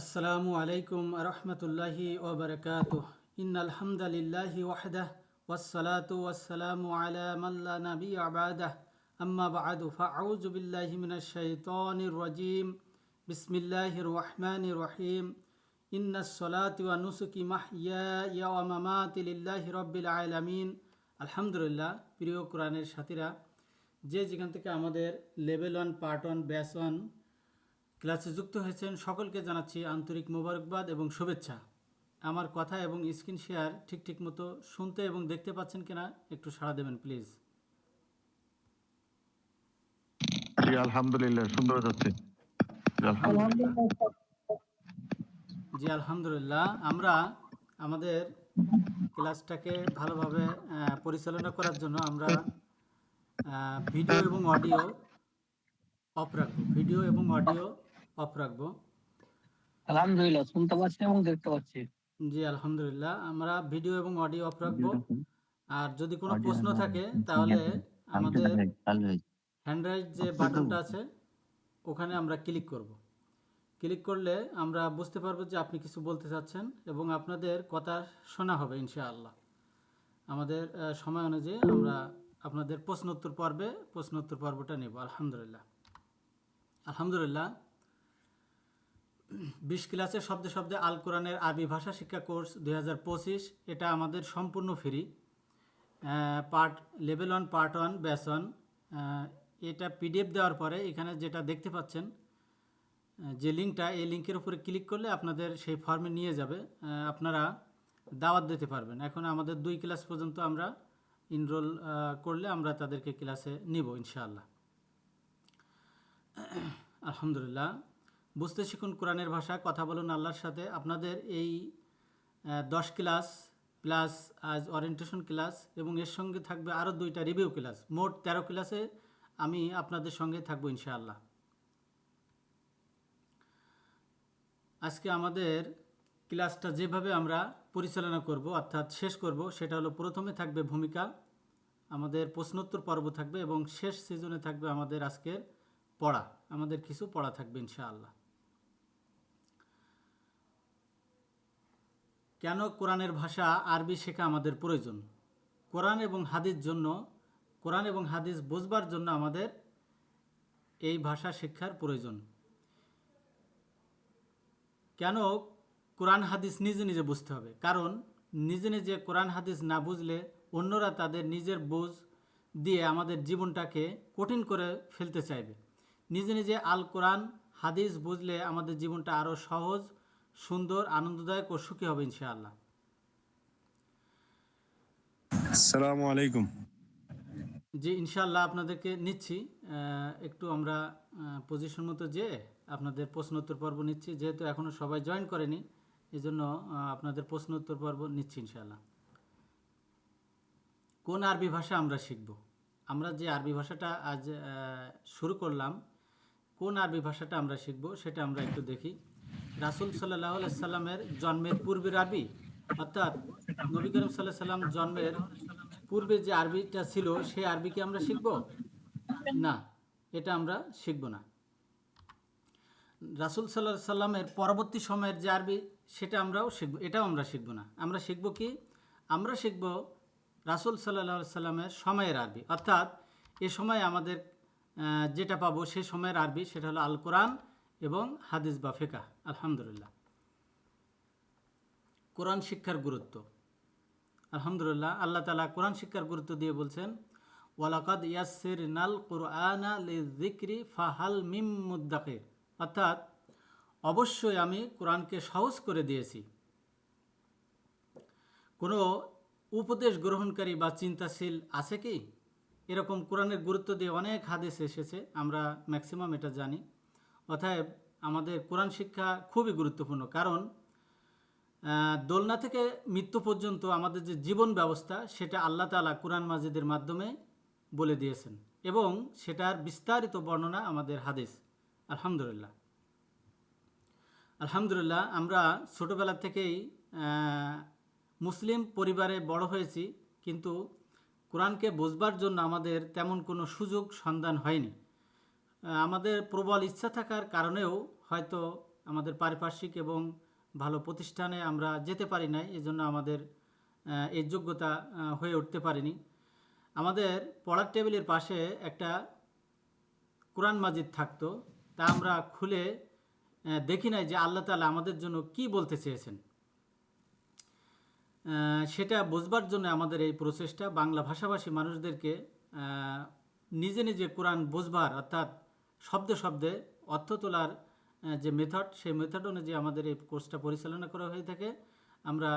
আসসালামু আলাইকুম রহমতুল্লাহি ওবরকাতুহ ইন্নাল হামদালিল্লাহি ওয়াহদাহ ওয়াসসালাতু ওয়াসসালামু আলা মান লা নাবিয়্যা বা'দাহ আম্মা বা'দু ফাআউযু বিল্লাহি মিনাশ শাইতানির রাজীম বিসমিল্লাহির রহমানির রহিম ইন্নাস সালাতি ওয়া নুসুকি মাহইয়ায়া ওয়া মামাতি লিল্লাহি রাব্বিল আলামিন। আলহামদুলিল্লাহ। প্রিয় কোরআনের সাথীরা, যে যেখান থেকে আমাদের লেভেল 1 পার্ট 1 ব্যাচ 1 ক্লাসে যুক্ত হয়েছেন সকলকে জানাচ্ছি আন্তরিক মোবারকবাদ এবং শুভেচ্ছা। আমার কথা এবং স্ক্রিন শেয়ার ঠিক মতো শুনতে এবং দেখতে পাচ্ছেন কিনা একটু সাড়া দেবেন প্লিজ। জি আলহামদুলিল্লাহ, সুন্দর যাচ্ছে। জি আলহামদুলিল্লাহ। আমরা আমাদের ক্লাসটাকে ভালোভাবে পরিচালনা করার জন্য আমরা ভিডিও এবং অডিও অফ রাখবো। আলহামদুলিল্লাহ, শুনতে পাচ্ছি এবং দেখতে পাচ্ছি। জি আলহামদুলিল্লাহ, আমরা ভিডিও এবং অডিও অফ রাখবো। আর যদি কোনো প্রশ্ন থাকে তাহলে আমাদের হ্যান্ড রাইজ যে বাটনটা আছে ওখানে আমরা ক্লিক করব। ক্লিক করলে আমরা বুঝতে পারবো যে আপনি কিছু বলতে চাচ্ছেন এবং আপনাদের কথা শোনা হবে ইনশাআল্লাহ। আমাদের সময় অনুযায়ী আমরা আপনাদের প্রশ্নোত্তর পর্বটা নেব। আলহামদুলিল্লাহ 20 ক্লাসের শব্দে শব্দে আল কোরআনের আরবি ভাষা শিক্ষা কোর্স 2025, এটা আমাদের সম্পূর্ণ ফ্রি। লেভেল 1 পার্ট 1 ব্যাচ 1, এটা পিডিএফ দেওয়ার পরে এখানে যেটা দেখতে পাচ্ছেন যে লিঙ্কটা, এই লিঙ্কের উপরে ক্লিক করলে আপনাদের সেই ফর্মে নিয়ে যাবে। আপনারা দাওয়াত দিতে পারবেন। এখন আমাদের 2 ক্লাস পর্যন্ত আমরা এনরোল করলে আমরা তাদেরকে ক্লাসে নিব ইনশাআল্লাহ। আলহামদুলিল্লাহ। বুঝতে শিখুন কোরআনের ভাষা, কথা বলুন আল্লাহর সাথে। আপনাদের এই 10 ক্লাস প্লাস আজ ওরিয়েন্টেশন ক্লাস এবং এর সঙ্গে থাকবে আরও 2টা রিভিউ ক্লাস, মোট 13 ক্লাসে আমি আপনাদের সঙ্গে থাকবো ইনশাআল্লাহ। আজকে আমাদের ক্লাসটা যেভাবে আমরা পরিচালনা করব অর্থাৎ শেষ করব সেটা হলো, প্রথমে থাকবে ভূমিকা, আমাদের প্রশ্নোত্তর পর্ব থাকবে এবং শেষ সিজনে থাকবে আমাদের আজকের পড়া, আমাদের কিছু পড়া থাকবে ইনশাআল্লাহ। কেন কোরআনের ভাষা আরবি শেখা আমাদের প্রয়োজন? কোরআন এবং হাদিস বুঝবার জন্য আমাদের এই ভাষা শিক্ষার প্রয়োজন। কেন কোরআন হাদিস নিজে বুঝতে হবে? কারণ নিজে কোরআন হাদিস না বুঝলে অন্যরা তাদের নিজের বুঝ দিয়ে আমাদের জীবনটাকে কঠিন করে ফেলতে চাইবে। নিজে আল কোরআন হাদিস বুঝলে আমাদের জীবনটা আরও সহজ, সুন্দর, আনন্দদায়ক ও সুখী হবে ইনশাআল্লাহ। আসসালামু আলাইকুম। জি ইনশাআল্লাহ আপনাদেরকে নিচ্ছি। একটু আমরা পজিশন মতো যে আপনাদের প্রশ্নোত্তর পর্ব নিচ্ছি, যেহেতু এখনও সবাই জয়েন করেনি, এই জন্য আপনাদের প্রশ্নোত্তর পর্ব নিচ্ছি ইনশাআল্লাহ। কোন আরবি ভাষা আমরা শিখব? আমরা যে আরবি ভাষাটা আজ শুরু করলাম, কোন আরবি ভাষাটা আমরা শিখব সেটা আমরা একটু দেখি। রাসূল সাল্লাল্লাহু আলাইহি সাল্লামের জন্মের পূর্বের আরবি, অর্থাৎ নবী করিম সাল্লাল্লাহু আলাইহি সাল্লাম জন্মের পূর্বে যে আরবিটা ছিল সেই আরবি কি আমরা শিখব? না, এটা আমরা শিখব না। রাসূল সাল্লাল্লাহু আলাইহি সাল্লামের পরবর্তী সময়ের যে আরবি সেটা আমরাও শিখব, এটাও আমরা শিখব না। আমরা শিখব কি? আমরা শিখব রাসূল সাল্লাল্লাহু আলাইহি সাল্লামের সময়ের আরবি, অর্থাৎ এ সময় আমাদের যেটা পাবো সে সময়ের আরবি, সেটা হলো আল কোরআন এবং হাদিস বা ফিকহ। আলহামদুলিল্লাহ। কোরআন শিক্ষার গুরুত্ব। আলহামদুলিল্লাহ, আল্লাহ তাআলা কোরআন শিক্ষার গুরুত্ব দিয়ে বলছেন, ওয়ালাকাদ ইয়াসসিরনাল কুরআনা লিযিকরি ফাহাল মিম মুদ্দাকির, অর্থাৎ অবশ্যই আমি কোরআনকে সহজ করে দিয়েছি। কোনো উপদেশ গ্রহণকারী বা চিন্তাশীল আছে কি? এরকম কোরআনের গুরুত্ব দিয়ে অনেক হাদিস এসেছে, আমরা ম্যাক্সিমাম এটা জানি। অতএব আমাদের কোরআন শিক্ষা খুবই গুরুত্বপূর্ণ, কারণ দোলনা থেকে মৃত্যু পর্যন্ত আমাদের যে জীবন ব্যবস্থা সেটা আল্লাহ তাআলা কোরআন মাজিদের মাধ্যমে বলে দিয়েছেন এবং সেটার বিস্তারিত বর্ণনা আমাদের হাদিস। আলহামদুলিল্লাহ, আমরা ছোটোবেলা থেকেই মুসলিম পরিবারে বড় হয়েছি, কিন্তু কোরআনকে বুঝবার জন্য আমাদের তেমন কোনো সুযোগ সন্ধান হয়নি। আমাদের প্রবল ইচ্ছা থাকার কারণেও হয়তো আমাদের পারিপার্শ্বিক এবং ভালো প্রতিষ্ঠানে আমরা যেতে পারি নাই, এই জন্য আমাদের এই যোগ্যতা হয়ে উঠতে পারিনি। আমাদের পড়ার টেবিলের পাশে একটা কোরআন মাজিদ থাকতো, তা আমরা খুলে দেখি নাই যে আল্লাহ তাআলা আমাদের জন্য কি বলতে চেয়েছেন। সেটা বুঝবার জন্য আমাদের এই প্রচেষ্টা, বাংলা ভাষাভাষী মানুষদেরকে নিজে নিজে কোরআন বুঝবার, অর্থাৎ শব্দে শব্দে অর্থ তোলার যে মেথড, সেই মেথড অনুযায়ী আমাদের এই কোর্সটা পরিচালনা করা হয়ে থাকে। আমরা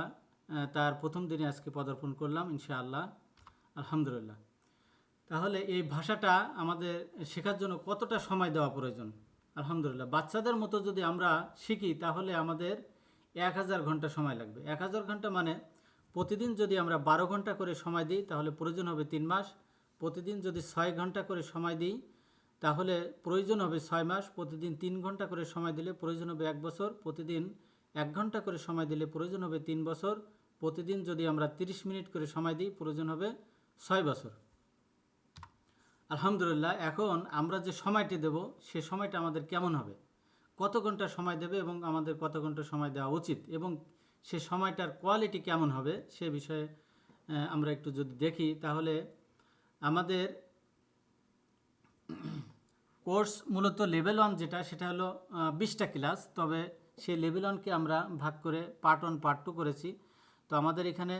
তার প্রথম দিনে আজকে পদার্পণ করলাম ইনশাআল্লাহ, আলহামদুলিল্লাহ। তাহলে এই ভাষাটা আমাদের শেখার জন্য কতটা সময় দেওয়া প্রয়োজন? আলহামদুলিল্লাহ, বাচ্চাদের মতো যদি আমরা শিখি তাহলে আমাদের 1000 ঘন্টা সময় লাগবে। 1000 ঘন্টা মানে প্রতিদিন যদি আমরা 12 ঘন্টা করে সময় দিই তাহলে প্রয়োজন হবে 3 মাস। প্রতিদিন যদি 6 ঘন্টা করে সময় দিই তাহলে প্রয়োজন হবে 6 মাস। প্রতিদিন 3 ঘন্টা করে সময় দিলে প্রয়োজন হবে 1 বছর। প্রতিদিন 1 ঘন্টা করে সময় দিলে প্রয়োজন হবে 3 বছর। প্রতিদিন যদি আমরা 30 মিনিট করে সময় দিই প্রয়োজন হবে 6 বছর। আলহামদুলিল্লাহ, এখন আমরা যে সময়টি দেব সে সময়টা আমাদের কেমন হবে, কত ঘন্টা সময় দেবে এবং আমাদের কত ঘন্টা সময় দেওয়া উচিত এবং সে সময়টার কোয়ালিটি কেমন হবে সে বিষয়ে আমরা একটু যদি দেখি, তাহলে আমাদের কোর্স মূলত লেভেল 1 যেটা, সেটা হলো 20টা ক্লাস। তবে সেই লেভেল 1কে আমরা ভাগ করে পার্ট 1 পার্ট 2 করেছি। তো আমাদের এখানে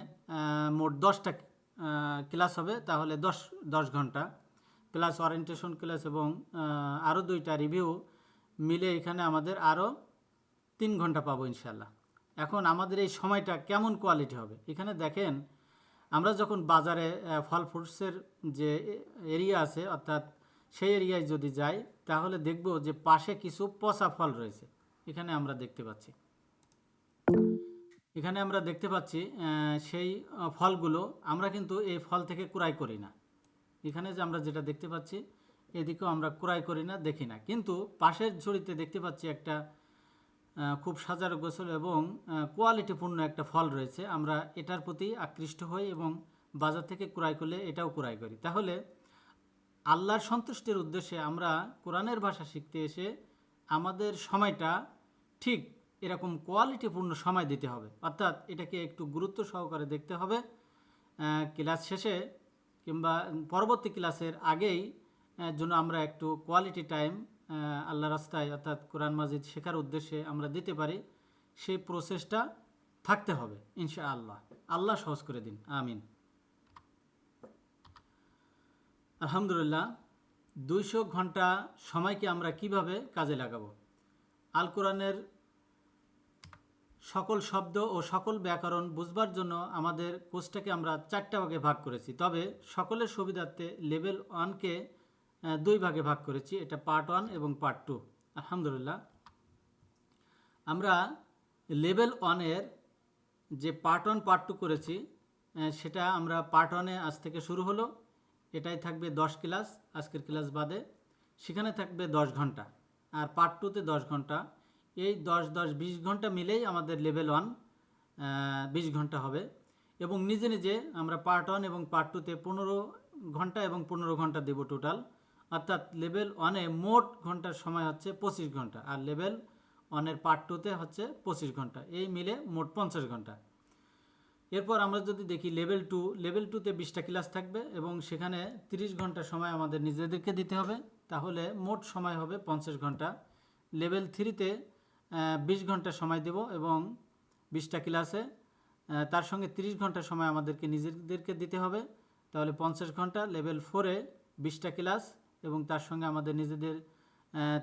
মোট 10টা ক্লাস হবে, তাহলে 10 ঘন্টা প্লাস ওরিয়েন্টেশন ক্লাস এবং আরও 2টা রিভিউ মিলে এখানে আমাদের আরও 3 ঘন্টা পাবো ইনশাল্লাহ। এখন আমাদের এই সময়টা কেমন কোয়ালিটি হবে, এখানে দেখেন, আমরা যখন বাজারে ফল ফ্রুটসের যে এরিয়া আছে অর্থাৎ সেই এরিয়ায় যদি যাই তাহলে দেখব যে পাশে কিছু পচা ফল রয়েছে। এখানে আমরা দেখতে পাচ্ছি সেই ফলগুলো আমরা কিন্তু এই ফল থেকে ক্রয় করি না। এখানে যে আমরা যেটা দেখতে পাচ্ছি এদিকেও আমরা ক্রয় করি না, দেখি না, কিন্তু পাশের ঝুড়িতে দেখতে পাচ্ছি একটা খুব সাজানো গোছল এবং কোয়ালিটিপূর্ণ একটা ফল রয়েছে। আমরা এটার প্রতি আকৃষ্ট হই এবং বাজার থেকে ক্রয় করলে এটাও ক্রয় করি। তাহলে আল্লাহর সন্তুষ্টির উদ্দেশ্যে আমরা কোরআনের ভাষা শিখতে এসে আমাদের সময়টা ঠিক এরকম কোয়ালিটিপূর্ণ সময় দিতে হবে, অর্থাৎ এটাকে একটু গুরুত্ব সহকারে দেখতে হবে। ক্লাস শেষে কিংবা পরবর্তী ক্লাসের আগেই জন্য আমরা একটু কোয়ালিটি টাইম আল্লাহ রাস্তায় অর্থাৎ কোরআন মাজিদ শেখার উদ্দেশ্যে আমরা দিতে পারি, সেই প্রসেসটা থাকতে হবে ইনশাআল্লাহ। আল্লাহ সহজ করে দিন, আমিন। আলহামদুলিল্লাহ, 200 ঘন্টা সময়কে আমরা কিভাবে কাজে লাগাবো? আল কোরআনের সকল শব্দ ও সকল ব্যাকরণ বুঝবার জন্য আমাদের কোর্সটাকে আমরা 4টা ভাগে ভাগ করেছি। তবে সকলের সুবিধার্থে লেভেল 1কে 2 ভাগে ভাগ করেছি, এটা পার্ট 1 এবং পার্ট 2। আলহামদুলিল্লাহ, আমরা লেভেল 1-এর যে পার্ট 1 পার্ট 2 করেছি সেটা আমরা পার্ট 1-এ আজ থেকে শুরু হলো, এটাই থাকবে 10 ক্লাস, আজকের ক্লাস বাদে। সেখানে থাকবে 10 ঘন্টা, আর পার্ট 2-তে 10 ঘন্টা। এই 10-20 ঘন্টা মিলেই আমাদের লেভেল 1 20 ঘন্টা হবে। এবং নিজে নিজে আমরা পার্ট 1 এবং পার্ট 2-তে 15 ঘন্টা এবং 15 ঘন্টা দেব টোটাল, অর্থাৎ লেভেল 1-এ মোট ঘন্টার সময় হচ্ছে 25 ঘন্টা, আর লেভেল 1-এর পার্ট 2-তে হচ্ছে 25 ঘন্টা, এই মিলে মোট 50 ঘন্টা। এরপর আমরা যদি দেখি লেভেল 2-তে 20টা ক্লাস থাকবে এবং সেখানে 30 ঘন্টা সময় আমাদের নিজেদেরকে দিতে হবে, তাহলে মোট সময় হবে 50 ঘন্টা। লেভেল 3-তে 20 ঘন্টা সময় দেব এবং 20টা ক্লাসে তার সঙ্গে 30 ঘন্টা সময় আমাদেরকে নিজেদেরকে দিতে হবে, তাহলে 50 ঘন্টা। লেভেল 4-এ 20টা ক্লাস এবং তার সঙ্গে আমাদের নিজেদের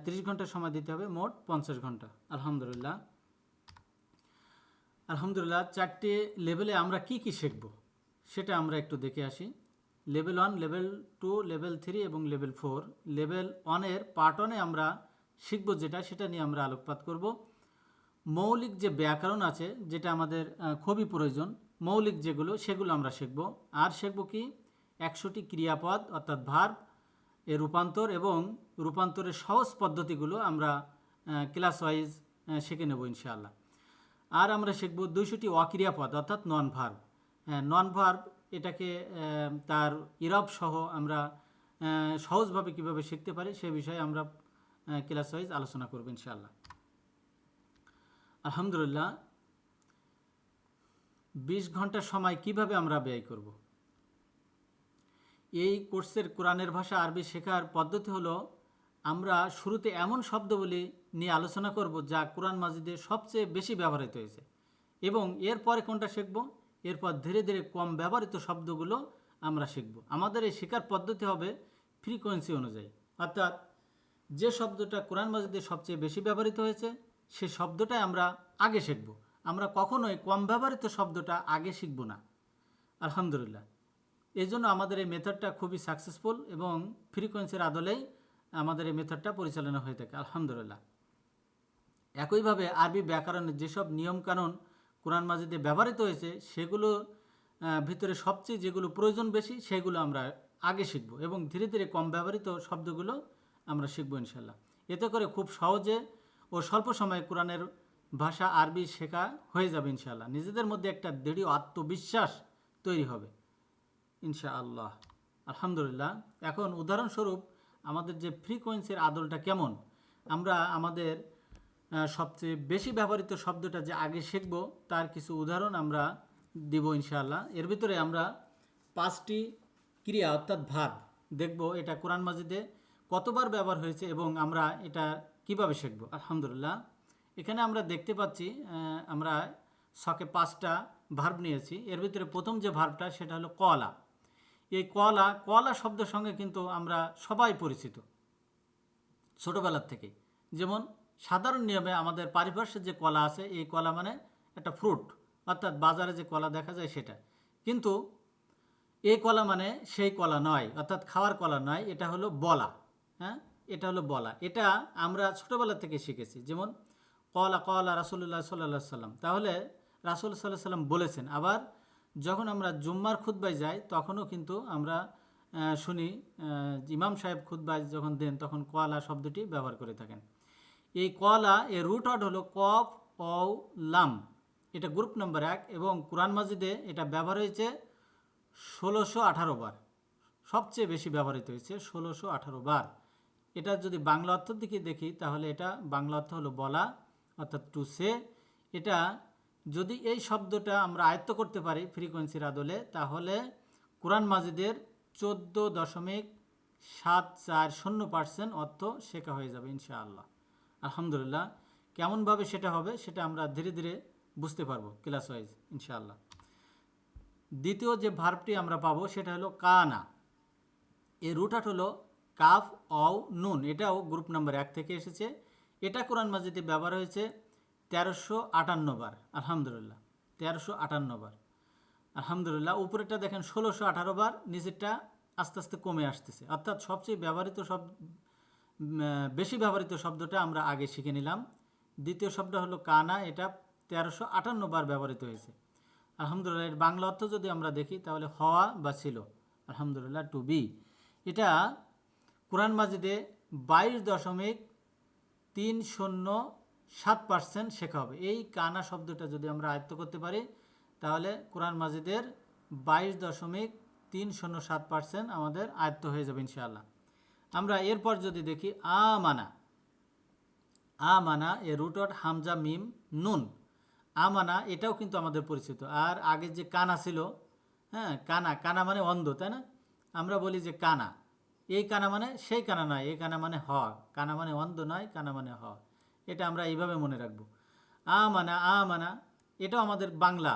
30 ঘন্টা সময় দিতে হবে, মোট 50 ঘন্টা। আলহামদুলিল্লাহ, 4টি লেভেলে আমরা কি কি শিখব সেটা আমরা একটু দেখে আসি। লেভেল 1, লেভেল 2, লেভেল 3 এবং লেভেল 4। লেভেল 1-এর পার্ট 1-এ আমরা শিখব সেটা নিয়ে আমরা আলোকপাত করব। মৌলিক যে ব্যাকরণ আছে যেটা আমাদের খুবই প্রয়োজন, মৌলিক যেগুলো সেগুলো আমরা শিখব। আর শিখব কি 100টি ক্রিয়াপদ অর্থাৎ ভার্ব এর রূপান্তর এবং রূপান্তরের সহজ পদ্ধতিগুলো আমরা ক্লাস ওয়াইজ শিখে নেব ইনশাআল্লাহ। আর আমরা শিখব 200টি অক্রিয়াপদ অর্থাৎ নন ভার্ব। নন ভার্ব এটাকে তার ইরব সহ আমরা সহজভাবে কিভাবে শিখতে পারি সে বিষয়ে আমরা ক্লাস ওয়াইজ আলোচনা করব ইনশাআল্লাহ। আলহামদুলিল্লাহ, 20 ঘন্টা সময় কিভাবে আমরা ব্যয় করব? এই কোর্সের কোরআনের ভাষা আরবি শেখার পদ্ধতি হলো, আমরা শুরুতে এমন শব্দগুলি নিয়ে আলোচনা করব যা কোরআন মাজিদে সবচেয়ে বেশি ব্যবহৃত হয়েছে, এবং এরপরে কোনটা শিখব, এরপর ধীরে ধীরে কম ব্যবহৃত শব্দগুলো আমরা শিখব। আমাদের এই শেখার পদ্ধতি হবে ফ্রিকোয়েন্সি অনুযায়ী, অর্থাৎ যে শব্দটা কোরআন মাজিদে সবচেয়ে বেশি ব্যবহৃত হয়েছে সে শব্দটাই আমরা আগে শিখব। আমরা কখনোই কম ব্যবহৃত শব্দটা আগে শিখব না। আলহামদুলিল্লাহ, এই জন্য আমাদের এই মেথডটা খুবই সাকসেসফুল এবং ফ্রিকোয়েন্সির আদলেই আমাদের এই মেথডটা পরিচালনা হয়ে থাকে। আলহামদুলিল্লাহ। একইভাবে আরবি ব্যাকরণের যেসব নিয়মকানুন কোরআন মাজিদে ব্যবহৃত হয়েছে সেগুলো ভিতরে সবচেয়ে যেগুলো প্রয়োজন বেশি সেগুলো আমরা আগে শিখব, এবং ধীরে ধীরে কম ব্যবহৃত শব্দগুলো আমরা শিখব ইনশাল্লাহ। এতে করে খুব সহজে ও স্বল্প সময়ে কোরআনের ভাষা আরবি শেখা হয়ে যাবে ইনশাআল্লাহ। নিজেদের মধ্যে একটা দৃঢ় আত্মবিশ্বাস তৈরি হবে ইনশাআল্লাহ। আলহামদুলিল্লাহ। এখন উদাহরণস্বরূপ আমাদের যে ফ্রিকোয়েন্সির আদলটা কেমন, আমরা আমাদের সবচেয়ে বেশি ব্যবহৃত শব্দটা যে আগে শিখব তার কিছু উদাহরণ আমরা দিব ইনশাআল্লাহ। এর ভিতরে আমরা 5টি ক্রিয়া অর্থাৎ ভার্ব দেখব, এটা কোরআন মাজিদে কতবার ব্যবহার হয়েছে এবং আমরা এটা কিভাবে শিখব। আলহামদুলিল্লাহ, এখানে আমরা দেখতে পাচ্ছি আমরা শখে 5টা ভার্ব নিয়েছি। এর ভিতরে প্রথম যে ভার্বটা সেটা হলো কলা। এই কলা শব্দের সঙ্গে কিন্তু আমরা সবাই পরিচিত ছোটোবেলার থেকে। যেমন সাধারণ নিয়মে আমাদের পারিপার্শ্বিক যে কলা আছে, এই কলা মানে একটা ফ্রুট, অর্থাৎ বাজারে যে কলা দেখা যায় সেটা। কিন্তু এই কলা মানে সেই কলা নয়, অর্থাৎ খাওয়ার কলা নয়, এটা হলো বলা। হ্যাঁ, এটা হলো বলা। এটা আমরা ছোটোবেলা থেকে শিখেছি। যেমন কলা রাসূলুল্লাহ সাল্লাল্লাহু আলাইহি সাল্লাম, তাহলে রাসূল সাল্লাল্লাহু আলাইহি সাল্লাম বলেছেন। আবার যখন আমরা জুম্মার খুতবায় যাই তখনও কিন্তু আমরা শুনি ইমাম সাহেব খুতবায় যখন দেন তখন কলা শব্দটি ব্যবহার করে থাকেন। এই কলা এর রুট ওয়ার্ড হলো কফ অ লাম, এটা গ্রুপ নম্বর 1 এবং কোরআন মাজিদে এটা ব্যবহার হয়েছে 1618 বার। সবচেয়ে বেশি ব্যবহৃত হয়েছে 1618 বার। এটা যদি বাংলা অর্থের দিকে দেখি তাহলে এটা বাংলা অর্থ হলো বলা, অর্থাৎ টু সে। এটা যদি এই শব্দটা আমরা আয়ত্ত করতে পারি ফ্রিকোয়েন্সির আদলে, তাহলে কোরআন মাজিদের 14.740% অর্থ শেখা হয়ে যাবে ইনশাআল্লাহ। আলহামদুলিল্লাহ। কেমনভাবে সেটা হবে সেটা আমরা ধীরে ধীরে বুঝতে পারবো ক্লাস ওয়াইজ ইনশাআল্লাহ। দ্বিতীয় যে ভার্বটি আমরা পাবো সেটা হলো কানা। এর রুটআট হলো কাফ অও নুন, এটাও গ্রুপ নাম্বার 1 থেকে এসেছে। এটা কোরআন মাজিদে ব্যবহার হয়েছে 1358 বার। আলহামদুলিল্লাহ, 1358 বার। আলহামদুলিল্লাহ। উপরেরটা দেখেন 1618 বার, নিচেরটা আস্তে আস্তে কমে আসতেছে। অর্থাৎ সবচেয়ে বেশি ব্যবহৃত শব্দটা আমরা আগে শিখে নিলাম। দ্বিতীয় শব্দ হলো কানা, এটা 1358 বার ব্যবহৃত হয়েছে। আলহামদুলিল্লাহ। এর বাংলা অর্থ যদি আমরা দেখি তাহলে হওয়া বা ছিল। আলহামদুলিল্লাহ, টু বি। এটা কোরআন মাজিদে 22.307% শেখা হবে। এই কানা শব্দটা যদি আমরা আয়ত্ত করতে পারি তাহলে কোরআন মাজিদের 22.307% আমাদের আয়ত্ত হয়ে যাবে ইনশাআল্লাহ। আমরা এরপর যদি দেখি আমানা এর রুট ওয়ার্ড হামজা মিম নুন। আমানা এটাও কিন্তু আমাদের পরিচিত। আর আগে যে কানা ছিল, হ্যাঁ, কানা মানে অন্ধ, তাই না? আমরা বলি যে কানা, এই কানা মানে সেই কানা নয়, এই কানা মানে হ। কানা মানে অন্ধ নয়, কানা মানে হ। এটা আমরা এইভাবে মনে রাখবো। আমানা এটাও আমাদের বাংলা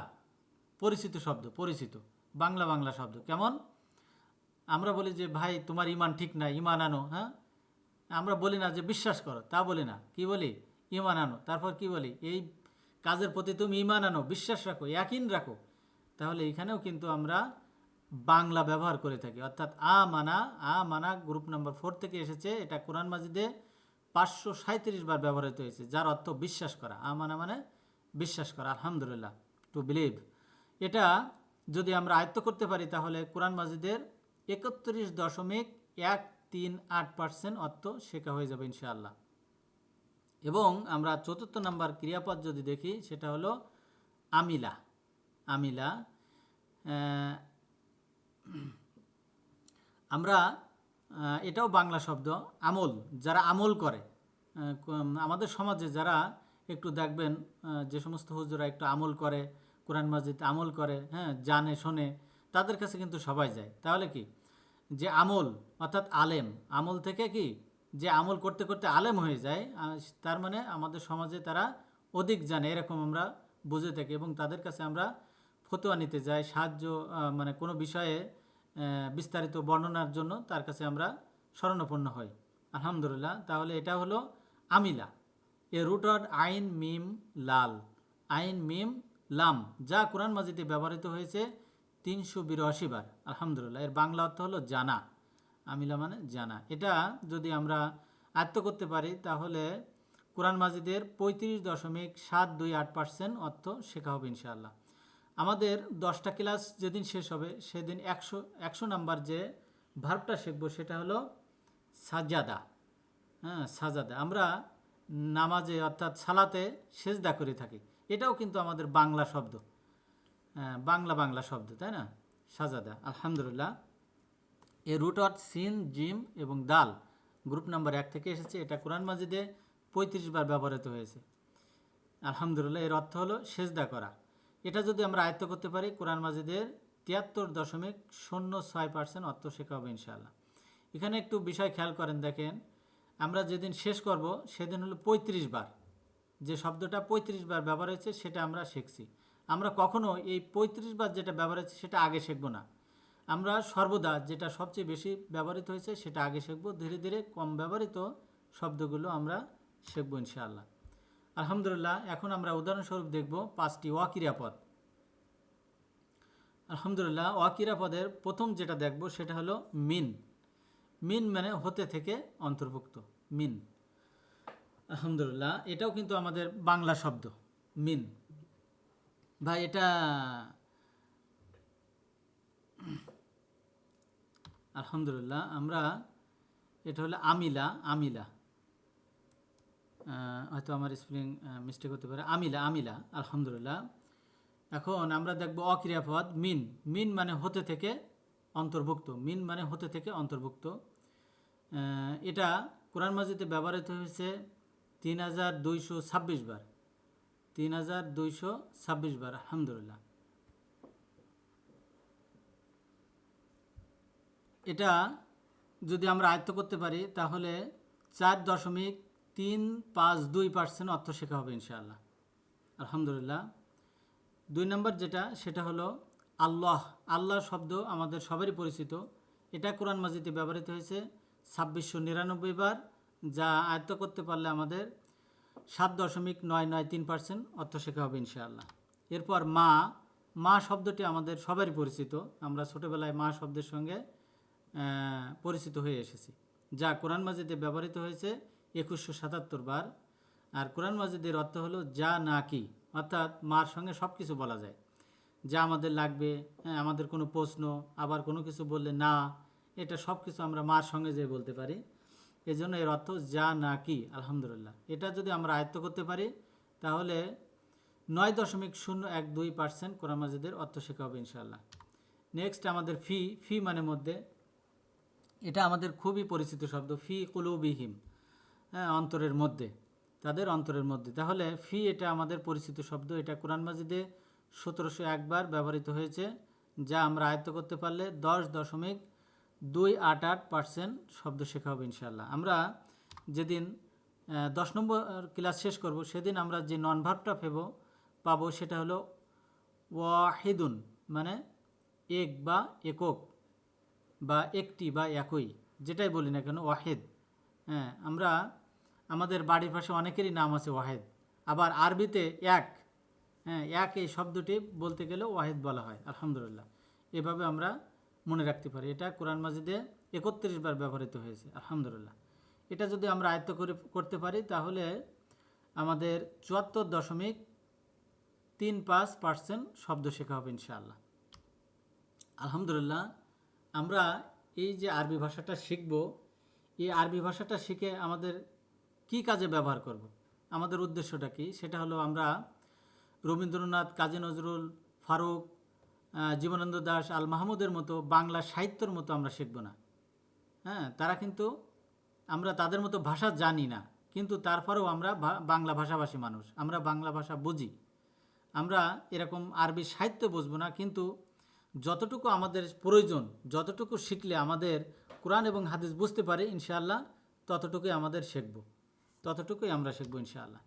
পরিচিত শব্দ, বাংলা শব্দ। কেমন? আমরা বলি যে ভাই তোমার ইমান ঠিক নাই, ইমান আনো। হ্যাঁ, আমরা বলি না যে বিশ্বাস করো, তা বলি না। কি বলি? ইমান আনো। তারপর কি বলি? এই কাজের প্রতি তুমি ইমান আনো, বিশ্বাস রাখো, ইয়াকিন রাখো। তাহলে এখানেও কিন্তু আমরা বাংলা ব্যবহার করে থাকি। অর্থাৎ আমানা গ্রুপ নাম্বার 4 থেকে এসেছে। এটা কোরআন মাজিদে 537 বার ব্যবহৃত হয়েছে, যার অর্থ বিশ্বাস করা। আমানা মানে বিশ্বাস করা। আলহামদুলিল্লাহ, টু বিলিভ। এটা যদি আমরা আয়ত্ত করতে পারি তাহলে কোরআন মাজিদের 31.138% অর্থ শেখা হয়ে যাবে ইনশাআল্লাহ। এবং আমরা চতুর্থ নাম্বার ক্রিয়াপদ যদি দেখি সেটা হলো আমিলা। আমরা এটাও বাংলা শব্দ। আমল, যারা আমল করে, আমাদের সমাজে যারা একটু দেখবেন যে সমস্ত হুজুরা একটু আমল করে, কোরআন মাজিদ আমল করে, হ্যাঁ, জানে শোনে, তাদের কাছে কিন্তু সবাই যায়। তাহলে কি যে আমল অর্থাৎ আলেম, আমল থেকে কি যে আমল করতে করতে আলেম হয়ে যায়, তার মানে আমাদের সমাজে তারা অধিক জানে, এরকম আমরা বুঝে থাকি এবং তাদের কাছে আমরা ফতোয়া নিতে যাই, সাহায্য মানে কোনো বিষয়ে বিস্তারিত বর্ণনার জন্য তার কাছে আমরা শরণাপন্ন হই। আলহামদুলিল্লাহ। তাহলে এটা হলো আমিলা, এ রুট অফ আইন মিম লাল, আইন মিম লাম, যা কোরআন মাজিদে ব্যবহৃত হয়েছে 382 বার। আলহামদুলিল্লাহ। এর বাংলা অর্থ হলো জানা, আমিলা মানে জানা। এটা যদি আমরা আয়ত্ত করতে পারি তাহলে কোরআন মাজিদের 35.728% অর্থ শেখা হবে ইনশাআল্লাহ। আমাদের 10টা ক্লাস যেদিন শেষ হবে সেদিন 100 নাম্বার যে ভার্বটা শিখবো সেটা হলো সাজাদা। হ্যাঁ, সাজাদা। আমরা নামাজে অর্থাৎ সালাতে সেজদা করে থাকি, এটাও কিন্তু আমাদের বাংলা শব্দ, বাংলা শব্দ, তাই না? সাজাদা। আলহামদুলিল্লাহ। এ রুট অফ সিন জিম এবং দাল গ্রুপ নাম্বার 1 থেকে এসেছে। এটা কোরআন মাজিদে 35 বার ব্যবহৃত হয়েছে। আলহামদুলিল্লাহ। এর অর্থ হলো সেজদা করা। এটা যদি আমরা আয়ত্ত করতে পারি কোরআন মাজিদের 73.06% অর্থ শেখা হবে ইনশাআল্লাহ। এখানে একটু বিষয় খেয়াল করেন, দেখেন আমরা যেদিন শেষ করব সেদিন হলো 35 বার, যে শব্দটা 35 বার ব্যবহার হয়েছে সেটা আমরা শিখছি। আমরা কখনো এই 35 বার যেটা ব্যবহার হয়েছে সেটা আগে শিখব না, আমরা সর্বদা যেটা সবচেয়ে বেশি ব্যবহৃত হয়েছে সেটা আগে শিখব, ধীরে ধীরে কম ব্যবহৃত শব্দগুলো আমরা শিখব ইনশাআল্লাহ। আলহামদুলিল্লাহ। এখন আমরা উদাহরণস্বরূপ দেখব 5টি অক্রিয়াপদ। আলহামদুলিল্লাহ। অক্রিয়াপদের প্রথম যেটা দেখব সেটা হলো মিন। মিন মানে হতে থেকে অন্তর্ভুক্ত, মিন। আলহামদুলিল্লাহ। এটাও কিন্তু আমাদের বাংলা শব্দ, মিন। ভাই এটা আলহামদুলিল্লাহ আমরা এটা হলো আমিলা, আমিলা, হয়তো আমার স্পেলিং মিস্টেক হতে পারে, আমিলা, আমিলা। আলহামদুলিল্লাহ। এখন আমরা দেখব অক্রিয়াপদ মিন। মিন মানে হতে থেকে অন্তর্ভুক্ত, মিন মানে হতে থেকে অন্তর্ভুক্ত। এটা কোরআন মাজিদে ব্যবহৃত হয়েছে 3226 বার, 3226 বার। আলহামদুলিল্লাহ। এটা যদি আমরা আয়ত্ত করতে পারি তাহলে 4.352% অর্থ শেখা হবে ইনশাআল্লাহ। আলহামদুলিল্লাহ। 2 নম্বর যেটা সেটা হলো আল্লাহ। আল্লাহ শব্দ আমাদের সবারই পরিচিত। এটা কোরআন মাজিদে ব্যবহৃত হয়েছে 2699 বার, যা আয়ত্ত করতে পারলে আমাদের 7.993% অর্থ শেখা হবে ইনশাআল্লাহ। এরপর মা। মা শব্দটি আমাদের সবারই পরিচিত, আমরা ছোটোবেলায় মা শব্দের সঙ্গে পরিচিত হয়ে এসেছি, যা কোরআন মাজিদে ব্যবহৃত হয়েছে 2177 বার। আর কোরআন মাজিদের অর্থ হলো যা না কি, অর্থাৎ মার সঙ্গে সব কিছু বলা যায়, যা আমাদের লাগবে, আমাদের কোনো প্রশ্ন, আবার কোনো কিছু বললে না, এটা সব কিছু আমরা মার সঙ্গে যেয়ে বলতে পারি, এজন্য এর অর্থ যা না কি। আলহামদুলিল্লাহ। এটা যদি আমরা আয়ত্ত করতে পারি তাহলে 9.012% কোরআন মাজিদের অর্থ শেখা হবে ইনশাআল্লাহ। নেক্সট আমাদের ফি। ফি মানে মধ্যে, এটা আমাদের খুবই পরিচিত শব্দ, ফি কুলুবিহিম, হ্যাঁ, অন্তরের মধ্যে, তাদের অন্তরের মধ্যে। তাহলে ফি এটা আমাদের পরিচিত শব্দ। এটা কোরআন মাজিদে 1701 বার ব্যবহৃত হয়েছে, যা আমরা আয়ত্ত করতে পারলে 10.288% শব্দ শেখা হবে ইনশাআল্লাহ। আমরা যেদিন 10 নম্বর ক্লাস শেষ করব সেদিন আমরা যে নন ভার্বটা পাবো সেটা হলো ওয়াহিদুন, মানে এক বা একক বা একটি বা একই, যেটাই বলি না কেন ওয়াহিদ। হ্যাঁ, আমরা আমাদের বাড়ির পাশে অনেকেরই নাম আছে ওয়াহিদ, আবার আরবিতে এক, হ্যাঁ, এক এই শব্দটি বলতে গেলে ওয়াহিদ বলা হয়। আলহামদুলিল্লাহ। এভাবে আমরা মনে রাখতে পারি। এটা কোরআন মাজিদে 31 বার ব্যবহৃত হয়েছে। আলহামদুলিল্লাহ। এটা যদি আমরা আয়ত্ত করতে পারি তাহলে আমাদের 74.35% শব্দ শেখা হবে ইনশাআল্লাহ। আলহামদুলিল্লাহ। আমরা এই যে আরবি ভাষাটা শিখব, এই আরবি ভাষাটা শিখে আমাদের কি কাজে ব্যবহার করব, আমাদের উদ্দেশ্যটা কি, সেটা হলো আমরা রবীন্দ্রনাথ, কাজী নজরুল, ফারুক, জীবনানন্দ দাশ, আল মাহমুদের মতো বাংলা সাহিত্যর মতো আমরা শিখব না। হ্যাঁ, তারা কিন্তু, আমরা তাদের মতো ভাষা জানি না, কিন্তু তারপরেও আমরা বাংলা ভাষাভাষী মানুষ, আমরা বাংলা ভাষা বুঝি। আমরা এরকম আরবি সাহিত্য বুঝবো না, কিন্তু যতটুকু আমাদের প্রয়োজন, যতটুকু শিখলে আমাদের কোরআন এবং হাদিস বুঝতে পারি ইনশাআল্লাহ, ততটুকুই আমাদের শিখব, ততটুকুই আমরা শিখব ইনশাআল্লাহ।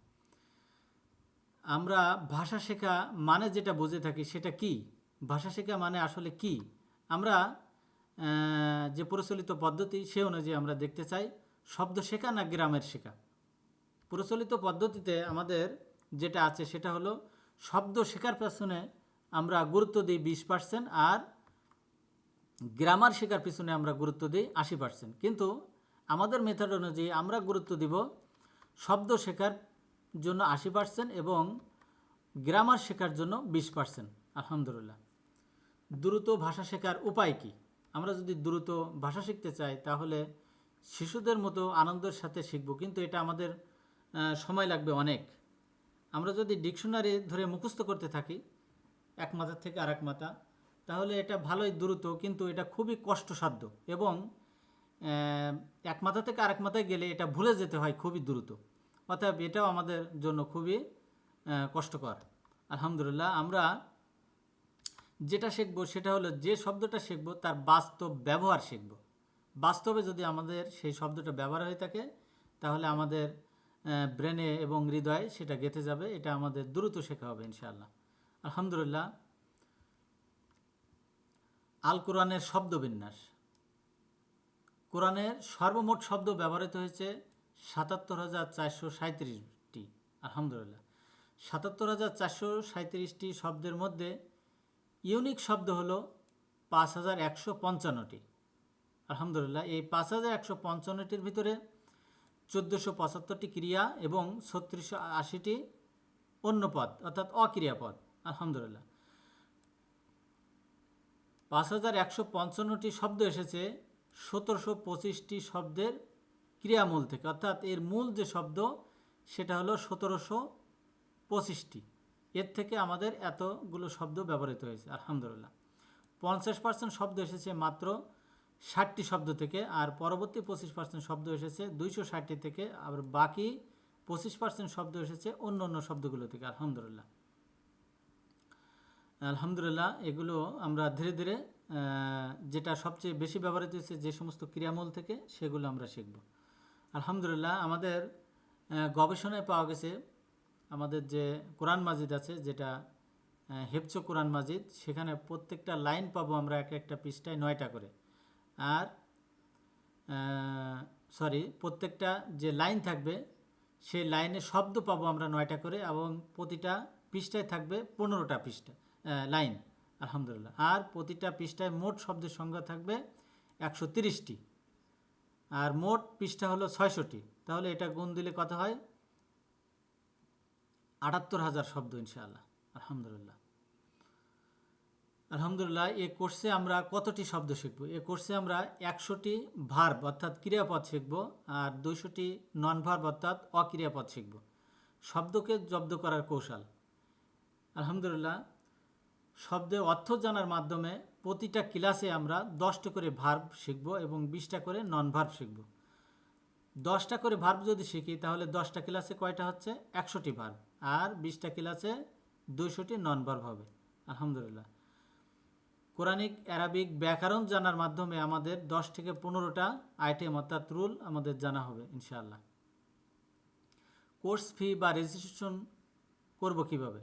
আমরা ভাষা শেখা মানে যেটা বুঝে থাকি সেটা কি, ভাষা শেখা মানে আসলে কি, আমরা যে প্রচলিত পদ্ধতি সে অনুযায়ী আমরা দেখতে চাই শব্দ শেখা না গ্রামের শেখা। প্রচলিত পদ্ধতিতে আমাদের যেটা আছে সেটা হলো শব্দ শেখার পেছনে আমরা গুরুত্ব দিই 20%, আর গ্রামার শেখার পিছনে আমরা গুরুত্ব দিই 80%। কিন্তু আমাদের মেথড অনুযায়ী আমরা গুরুত্ব দিব শব্দ শেখার জন্য 80% এবং গ্রামার শেখার জন্য 20%। আলহামদুলিল্লাহ। দ্রুত ভাষা শেখার উপায় কি? আমরা যদি দ্রুত ভাষা শিখতে চাই তাহলে শিশুদের মতো আনন্দের সাথে শিখব, কিন্তু এটা আমাদের সময় লাগবে অনেক। আমরা যদি ডিকশনারি ধরে মুখস্থ করতে থাকি এক মাথা থেকে আরেক মাথা, তাহলে এটা ভালোই দ্রুত, কিন্তু এটা খুবই কষ্টসাধ্য এবং এক মাথা থেকে আরেক মাথায় গেলে এটা ভুলে যেতে হয় খুবই দ্রুত। অতএব এটাও আমাদের জন্য খুবই কষ্টকর। আলহামদুলিল্লাহ, আমরা যেটা শিখব সেটা হলো যে শব্দটা শিখব তার বাস্তব ব্যবহার শিখব। বাস্তবে যদি আমাদের সেই শব্দটা ব্যবহার হয়ে থাকে তাহলে আমাদের ব্রেনে এবং হৃদয়ে সেটা গেঁথে যাবে। এটা আমাদের দ্রুত শেখা হবে ইনশাআল্লাহ। আলহামদুলিল্লাহ। আল কোরআনের শব্দবিন্যাস। কোরআনের সর্বমোট শব্দ ব্যবহৃত হয়েছে ৭৭,৪৩৭টি। আলহামদুলিল্লাহ। ৭৭,৪৩৭টি শব্দের মধ্যে ইউনিক শব্দ হলো ৫,১৫৫টি। আলহামদুলিল্লাহ। এই ৫,১৫৫টির ভিতরে ১৪৭৫টি ক্রিয়া এবং ৩৬৮০টি অন্য পদ অর্থাৎ অক্রিয়াপদ। আলহামদুলিল্লাহ। ৫,১৫৫টি শব্দ এসেছে ১৭২৫টি শব্দের ক্রিয়ামূল থেকে, অর্থাৎ এর মূল যে শব্দ সেটা হলো ১৭২৫টি। এর থেকে আমাদের এতগুলো শব্দ ব্যবহৃত হয়েছে। আলহামদুলিল্লাহ। ৫০% শব্দ এসেছে মাত্র ৬০টি শব্দ থেকে, আর পরবর্তী ২৫% শব্দ এসেছে ২৬০টি থেকে, আবার বাকি ২৫% শব্দ এসেছে অন্য অন্য শব্দগুলো থেকে। আলহামদুলিল্লাহ। আলহামদুলিল্লাহ, এগুলো আমরা ধীরে ধীরে যেটা সবচেয়ে বেশি ব্যবহৃত হয়েছে যে সমস্ত ক্রিয়ামূল থেকে সেগুলো আমরা শিখব। আলহামদুলিল্লাহ। আমাদের গবেষণায় পাওয়া গেছে আমাদের যে কোরআন মাজিদ আছে, যেটা হেফজ কোরআন মাজিদ, সেখানে প্রত্যেকটা লাইন পাবো আমরা এক একটা পৃষ্ঠায় 9টা করে, আর প্রত্যেকটা যে লাইন থাকবে সেই লাইনে শব্দ পাবো আমরা 9টা করে, এবং প্রতিটা পৃষ্ঠায় থাকবে 15টা লাইন। আলহামদুলিল্লাহ। আর প্রতিটা পৃষ্ঠায় মোট শব্দের সংখ্যা থাকবে 130টি, আর মোট পৃষ্ঠা হলো 600টি। তাহলে এটা গুণ দিলে কত হয়? ৭৮,০০০ শব্দ ইনশাআল্লাহ। আলহামদুলিল্লাহ। আলহামদুলিল্লাহ। এই কোর্সে আমরা কতটি শব্দ শিখব? এই কোর্সে আমরা 100টি ভার্ব অর্থাৎ ক্রিয়াপদ শিখব, আর 200টি নন ভার্ব অর্থাৎ অক্রিয়াপদ শিখব। শব্দকে জব্দ করার কৌশল। আলহামদুলিল্লাহ। শব্দের অর্থ জানার মাধ্যমে প্রতিটা ক্লাসে আমরা 10টা করে ভার্ব শিখব এবং 20টা করে নন ভার্ব শিখব। 10টা করে ভার্ব যদি শিখি তাহলে 10টা ক্লাসে কয়টা হচ্ছে? 100টি ভার্ব, আর 20টা ক্লাসে 200টি নন ভার্ব হবে। আলহামদুলিল্লাহ। কোরআনিক অ্যারাবিক ব্যাকরণ জানার মাধ্যমে আমাদের 10 থেকে 15টা আইটেম অর্থাৎ রুল আমাদের জানা হবে ইনশাআল্লাহ। কোর্স ফি বা রেজিস্ট্রেশন করব কিভাবে?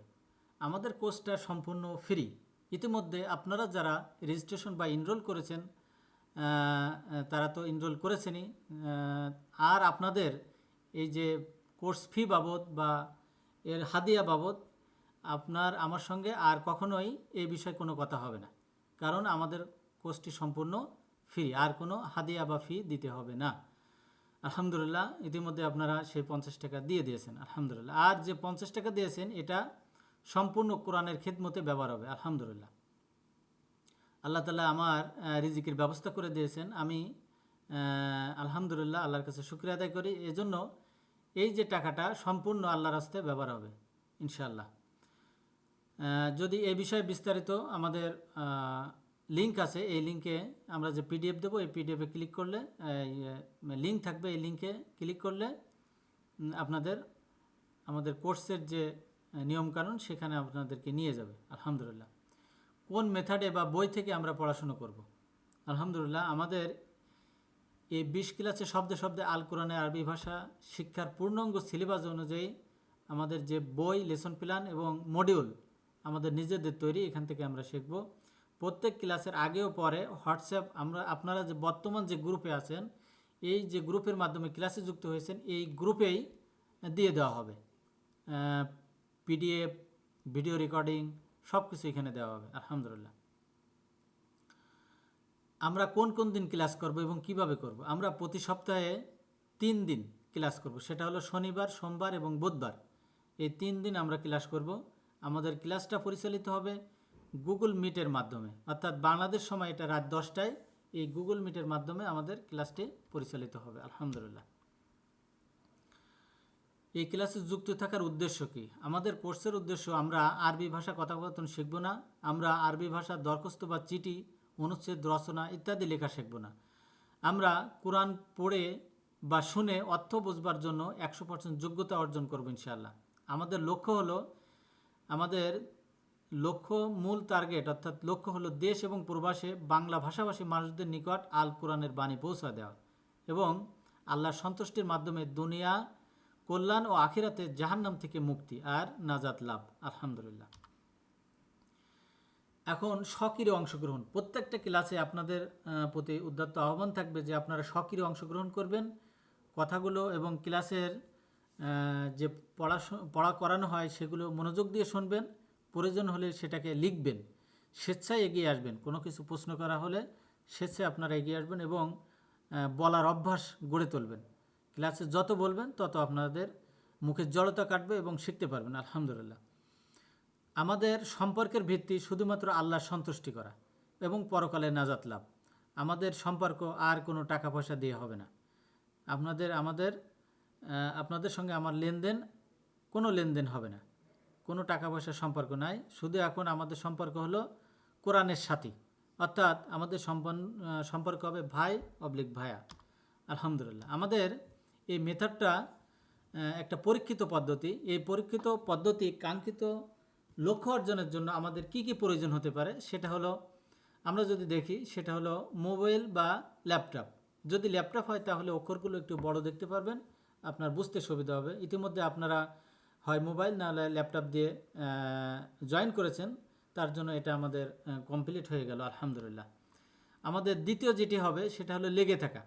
আমাদের কোর্সটা সম্পূর্ণ ফ্রি। ইতিমধ্যে আপনারা যারা রেজিস্ট্রেশন বা এনরোল করেছেন তারা তো এনরোল করেছেনই, আর আপনাদের এই যে কোর্স ফি বাবদ বা এর হাদিয়া বাবদ আমার সঙ্গে আর কখনোই এই বিষয়ে কোনো কথা হবে না, কারণ আমাদের কোর্সটি সম্পূর্ণ ফ্রি, আর কোনো হাদিয়া বা ফি দিতে হবে না। আলহামদুলিল্লাহ। ইতিমধ্যে আপনারা সেই 50 টাকা দিয়ে দিয়েছেন। আলহামদুলিল্লাহ। আর যে 50 টাকা দিয়েছেন এটা সম্পূর্ণ কোরআনের খিদমতে ব্যবহার হবে। আলহামদুলিল্লাহ। আল্লাহ তাআলা আমার রিজিকের ব্যবস্থা করে দিয়েছেন। আমি আলহামদুলিল্লাহ আল্লাহর কাছে শুকরিয়া আদায় করি। এজন্য এই যে টাকাটা সম্পূর্ণ আল্লাহর রাস্তায় ব্যবহার হবে ইনশাআল্লাহ। যদি এই বিষয়ে বিস্তারিত আমাদের লিঙ্ক আছে, এই লিঙ্কে আমরা যে পিডিএফ দেবো, এই পিডিএফে ক্লিক করলে লিঙ্ক থাকবে, এই লিঙ্কে ক্লিক করলে আমাদের কোর্সের যে নিয়মকানুন সেখানে আপনাদেরকে নিয়ে যাবে। আলহামদুলিল্লাহ। কোন মেথডে বা বই থেকে আমরা পড়াশুনো করব? আলহামদুলিল্লাহ, আমাদের এই 20 ক্লাসে শব্দে শব্দে আল কোরআনে আরবি ভাষা শিক্ষার পূর্ণাঙ্গ সিলেবাস অনুযায়ী আমাদের যে বই, লেসন প্ল্যান এবং মডিউল আমাদের নিজেদের তৈরি, এখান থেকে আমরা শিখব। প্রত্যেক ক্লাসের আগে ও পরে হোয়াটসঅ্যাপ আপনারা যে বর্তমান যে গ্রুপে আছেন, এই যে গ্রুপের মাধ্যমে ক্লাসে যুক্ত হয়েছেন, এই গ্রুপেই দিয়ে দেওয়া হবে। পিডিএফ, ভিডিও রেকর্ডিং সব কিছু এখানে দেওয়া হবে। আলহামদুলিল্লাহ। আমরা কোন কোন দিন ক্লাস করব এবং কিভাবে করব? আমরা প্রতি সপ্তাহে 3 দিন ক্লাস করব। সেটা হলো শনিবার, সোমবার এবং বুধবার। এই 3 দিন আমরা ক্লাস করব। আমাদের ক্লাসটা পরিচালিত হবে গুগল মিটের মাধ্যমে, অর্থাৎ বাংলাদেশ সময় এটা রাত 10টায় এই গুগল মিটের মাধ্যমে আমাদের ক্লাসটি পরিচালিত হবে। আলহামদুলিল্লাহ। এই ক্লাসে যুক্ত থাকার উদ্দেশ্য কি? আমাদের কোর্সের উদ্দেশ্য, আমরা আরবি ভাষা কথোপকথন শিখব না। আমরা আরবি ভাষা দরখাস্ত বা চিঠি, অনুচ্ছেদ, রচনা ইত্যাদি লেখা শিখব না। আমরা কোরআন পড়ে বা শুনে অর্থ বুঝবার জন্য 100% যোগ্যতা অর্জন করব ইনশাআল্লাহ। আমাদের মূল টার্গেট, অর্থাৎ লক্ষ্য হলো দেশ এবং প্রবাসে বাংলা ভাষাভাষী মানুষদের নিকট আল কোরআনের বাণী পৌঁছা দেওয়া এবং আল্লাহর সন্তুষ্টির মাধ্যমে দুনিয়া কল্যাণ ও আখিরাতে জাহান্নাম থেকে মুক্তি আর নাজাত লাভ। আলহামদুলিল্লাহ। এখন সক্রিয় অংশগ্রহণ। প্রত্যেকটা ক্লাসে আপনাদের প্রতি উদাত্ত আহ্বান থাকবে যে আপনারা সক্রিয় অংশগ্রহণ করবেন। কথাগুলো এবং ক্লাসের যে পড়া করানো হয় সেগুলো মনোযোগ দিয়ে শুনবেন। প্রয়োজন হলে সেটাকে লিখবেন। স্বেচ্ছায় এগিয়ে আসবেন। কোনো কিছু প্রশ্ন করা হলে স্বেচ্ছায় আপনারা এগিয়ে আসবেন এবং বলার অভ্যাস গড়ে তুলবেন। ক্লাসে যত বলবেন তত আপনাদের মুখের জড়তা কাটবে এবং শিখতে পারবেন। আলহামদুলিল্লাহ। আমাদের সম্পর্কের ভিত্তি শুধুমাত্র আল্লাহর সন্তুষ্টি করা এবং পরকালে নাজাত লাভ। আমাদের সম্পর্ক আর কোনো টাকা পয়সা দিয়ে হবে না। আপনাদের সঙ্গে আমার কোনো লেনদেন হবে না। কোনো টাকা পয়সার সম্পর্ক নাই। শুধু এখন আমাদের সম্পর্ক হলো কোরআনের সাথী, অর্থাৎ আমাদের সম্পর্ক হবে ভাইয়া। আলহামদুলিল্লাহ। আমাদের এই মেথডটা একটা পরীক্ষিত পদ্ধতি। এই পরীক্ষিত পদ্ধতি কাঙ্ক্ষিত লক্ষ্য অর্জনের জন্য আমাদের কি কি প্রয়োজন হতে পারে সেটা হলো, আমরা যদি দেখি, সেটা হলো মোবাইল বা ল্যাপটপ। যদি ল্যাপটপ হয় তাহলে অক্ষরগুলো একটু বড় দেখতে পারবেন, আপনার বুঝতে সুবিধা হবে। ইতিমধ্যে আপনারা হয় মোবাইল না হলে ল্যাপটপ দিয়ে জয়েন করেছেন, তার জন্য এটা আমাদের কমপ্লিট হয়ে গেল। আলহামদুলিল্লাহ। আমাদের দ্বিতীয় যেটি হবে সেটা হলো লেগে থাকা।